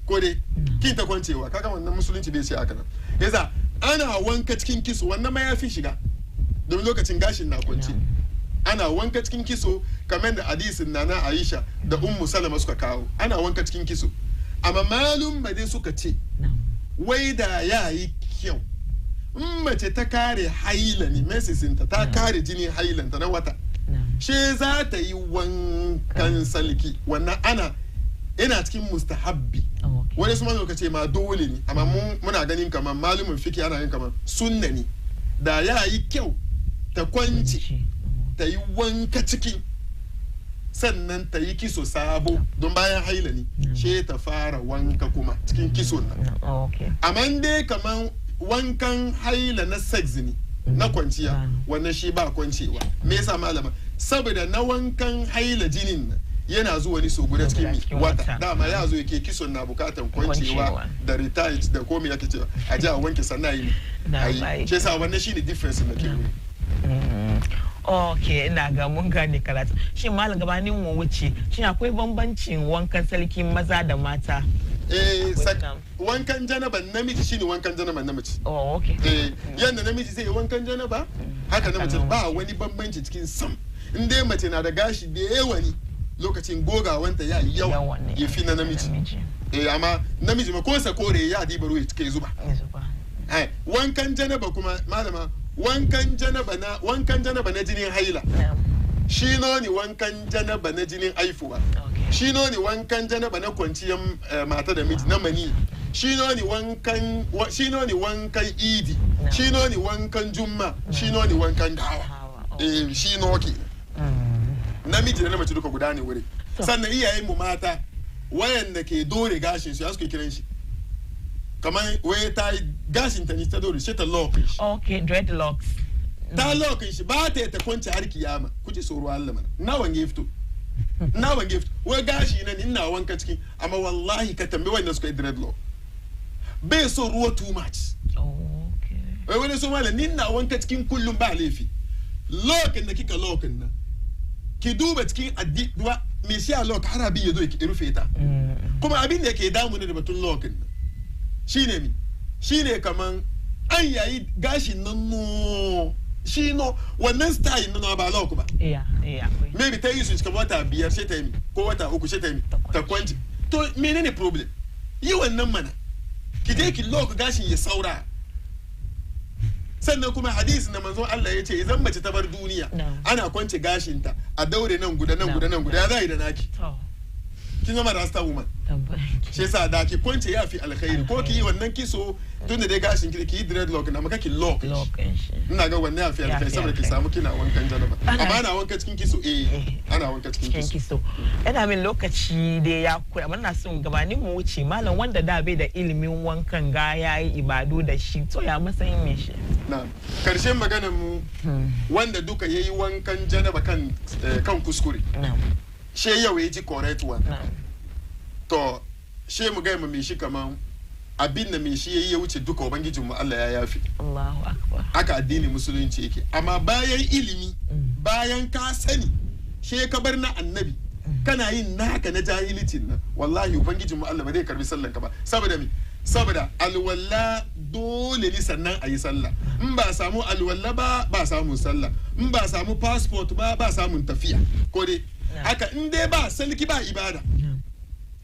ko dai kin ta kwancewa kaga wannan musulunci bai ce haka nan yasa ana wanka cikin kiso wannan ma yafi shiga domin lokacin gashin na kwance ana wanka cikin kiso kamar da hadisin na Aisha da Ummu Salama suka kawo ana wanka cikin kiso amma malum dai suka ce wai da ya yi kyau in mace ta kare haila ne mesisinta ta kare jini hailanta na wata she za ta yi wankan salki wannan ina cikin mustahabbi wani su mazo ce ma dole ne amma muna ganin kamar malumin fiki ana yin kamar sunna ne da ya yi kyau ta kwanci ta yi wanka cikin sannan ta yi kiso sabo don bayan haila ne she ta fara wanka kuma cikin kiso nan amma dai kaman wankan haila na sex ne na kwanciya wannan shi ba kwancewa me yasa malama saboda na wankan haila jinin nan yana zuwa ni so guda cikin wata dama ya zo yake kison na bukatan kwancewa da retire da komai yake cewa a ji a wanke sannan yi ne shi yasa wannan shine difference na ke ok ina ga mun gane karatu shin malam gabanin mu wuce shin akwai bambancin wankan sarki maza da mata wankan janaba namiji shine wankan janaba namiji ok yanda namiji zai yi wankan janaba haka namiji ba wani bambanci cikin sam in dai mace na da gashi da yawa ne lokacin gogawanta ya yi yawa ya fi na namiji amma namiji ma ko sa kore ya diba ruwa ke zuba wankan janaba kuma malama wankan janaba na jinin haila shi ne wankan janaba na jinin aifuwa shi ne wankan janaba na kwanciyar mata da miji na mani shi ne wankan idi shi ne wankan jumma shi ne wankan gawa shi noki namiji da na mace duka guda ne wuri sannan iyayen mu mata wayanda ke dore gashin su ya suke kiran shi kamar waye ta gashin ta ne ta dore shi ta lock shi okay dreadlocks ta lock shi ba ta kwance har kiyama kuji tsoro Allah mana nawan gifto wai gashi nan ina wanka cikin amma wallahi ka tambaye wanda suka yi dreadlock bai so ruwa too much wai wani so malam ni ina wanka cikin kullum ba laifi lokin da kika lokin nan ki duba cikin addu'a me shi a lock har abin yazo ya rufe ta kuma abin da yake damu ne da batun lokin nan shine kaman an yayi gashin nan no shi no wannan style no ba lawo ba maybe ta yi su cikin wata 5 sai ta yi ko wata 3 sai ta yi ta kwanci to menene problem yi wannan mana ki je ki loka gashin ya saura sannan kuma hadisi na manzon Allah ya ce idan mace ta bar duniya ana kwance gashinta a daure nan guda ya zai da naki kin zama rasta woman shi yasa da ki kwance ya fi alkhairi ko ki yi wannan kiso tunda dai gashin ki yi dreadlock na maka ki lock ina ga wannan ya fi alkhairi saboda ki samu kina wankan janaba amma ana wanka cikin kiso ana wanka cikin kiso ina min lokaci da ya koya amma na son gabanin mu wuce malam wanda da bai da ilimin wankan ga yayi ibadu da shi to ya matsayin me shi na karshen maganar mu wanda duka yayi wankan janaba kan kuskure she yau ya ji correct one to she mu ga mai shi kaman abin da mai shi yayi ya wuce duka ubangijin mu Allah ya yafi Allahu akbar haka addini musulunci yake amma bayan ilimi bayan ka sani she ka bar na annabi kana yin naka na jahilitin nan wallahi ubangijin mu Allah ba zai karbi sallan ka ba saboda alwala dole ne sannan ayi sallah in ba samu alwala ba samu sallah in ba samu passport ba samun tafiya ko dai haka in dai ba salki ba ibada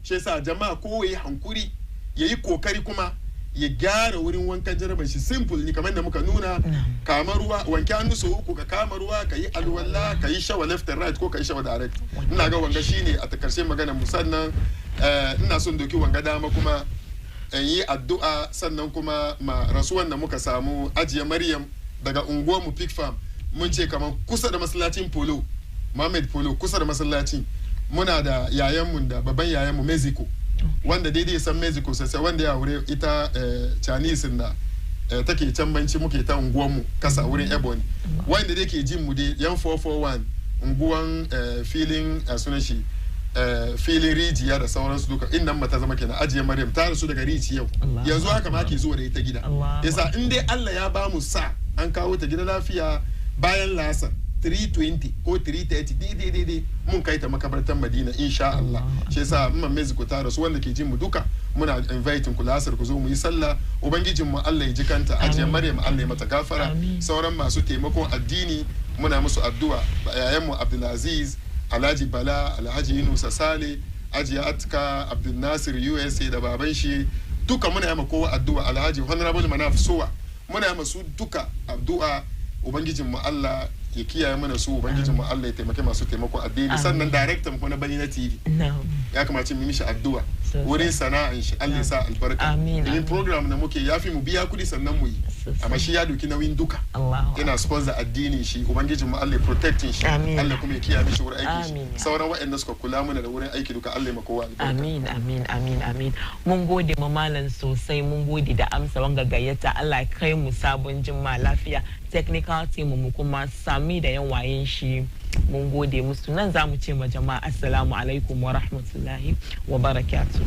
shi yasa jama'a ko yayi hankuri yayi kokari kuma ya gyara wurin wankan jaraban shi simple ni kamar da muka nuna kama ruwa wanke hannu so uku ka kama ruwa ka yi alwala ka yi shawa left and right ko ka yi shawa direct ina ga wanga shine a takarshe magana mu sannan ina son doki wanga dama kuma yi addu'a sannan kuma ma rasuwan da muka samu ajiye Maryam daga unguwar mu Pig Farm mun ce kamar kusa da masallacin Polo Mohammed Polo kusa da masallacin muna da yayanmu da babban yayanmu Mexico wanda daidai san Mexico sai wanda ya aure ita Chinese da take can banci muke ta unguwanmu kasa wurin Ebony wanda dai ke jin mu dai yan 441 unguwan filin sunan shi filin rijiya da sauransu duka innan mata zama kenan ajiye Maryam ta rasu daga rici yau yanzu haka ma ke zuwa da ita gida yasa in dai Allah ya ba mu sa an kawo ta gida lafiya bayan lasar 320 ko 330 daidai mun kai ta makabartan Madina insha Allah shi yasa mun Mexico ta rasu wanda ke jin mu duka muna inviting ku lasar ku zo mu yi sallah ubangijin mu Allah ya ji kanta ajiye Maryam Allah ya mata gafara sauran masu taimakon addini muna musu addu'a yayan mu Abdulaziz Alhaji Bala Alhaji Yunusa Sale Ajiya Atka Abdul Nasir USA da baban shi duka muna yama kowa addu'a Alhaji Honorable Manaf Sowa muna yama su duka addu'a ubangijin mu Allah ya kiyaye mana su ubangijin mu Allah ya taimake masu taimako addini sannan director mu na Bani na TV ya kamace mu mishi addu'a wurin sana'an shi Allah ya sa albarka domin program na muke yafi mu biya kudi sannan mu yi amma shi ya doki nauyin duka yana sponsor addini shi ubangijin mu Allah ya protecting shi Allah kuma ya kiyaye mishi wurin aiki shi sauran waɗanda suka kula mana da wurin aiki duka Allah ya maka wa albarka amin mun gode ma malam sosai mun gode da amsa wanga gayyata Allah ya kai mu sabon jimma lafiya technical team mu kuma sami da yan wayen shi mun gode musu nan zamu ce ma jama'a assalamu alaikum wa rahmatullahi wa barakatuh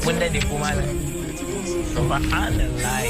mun da kuma subhanallah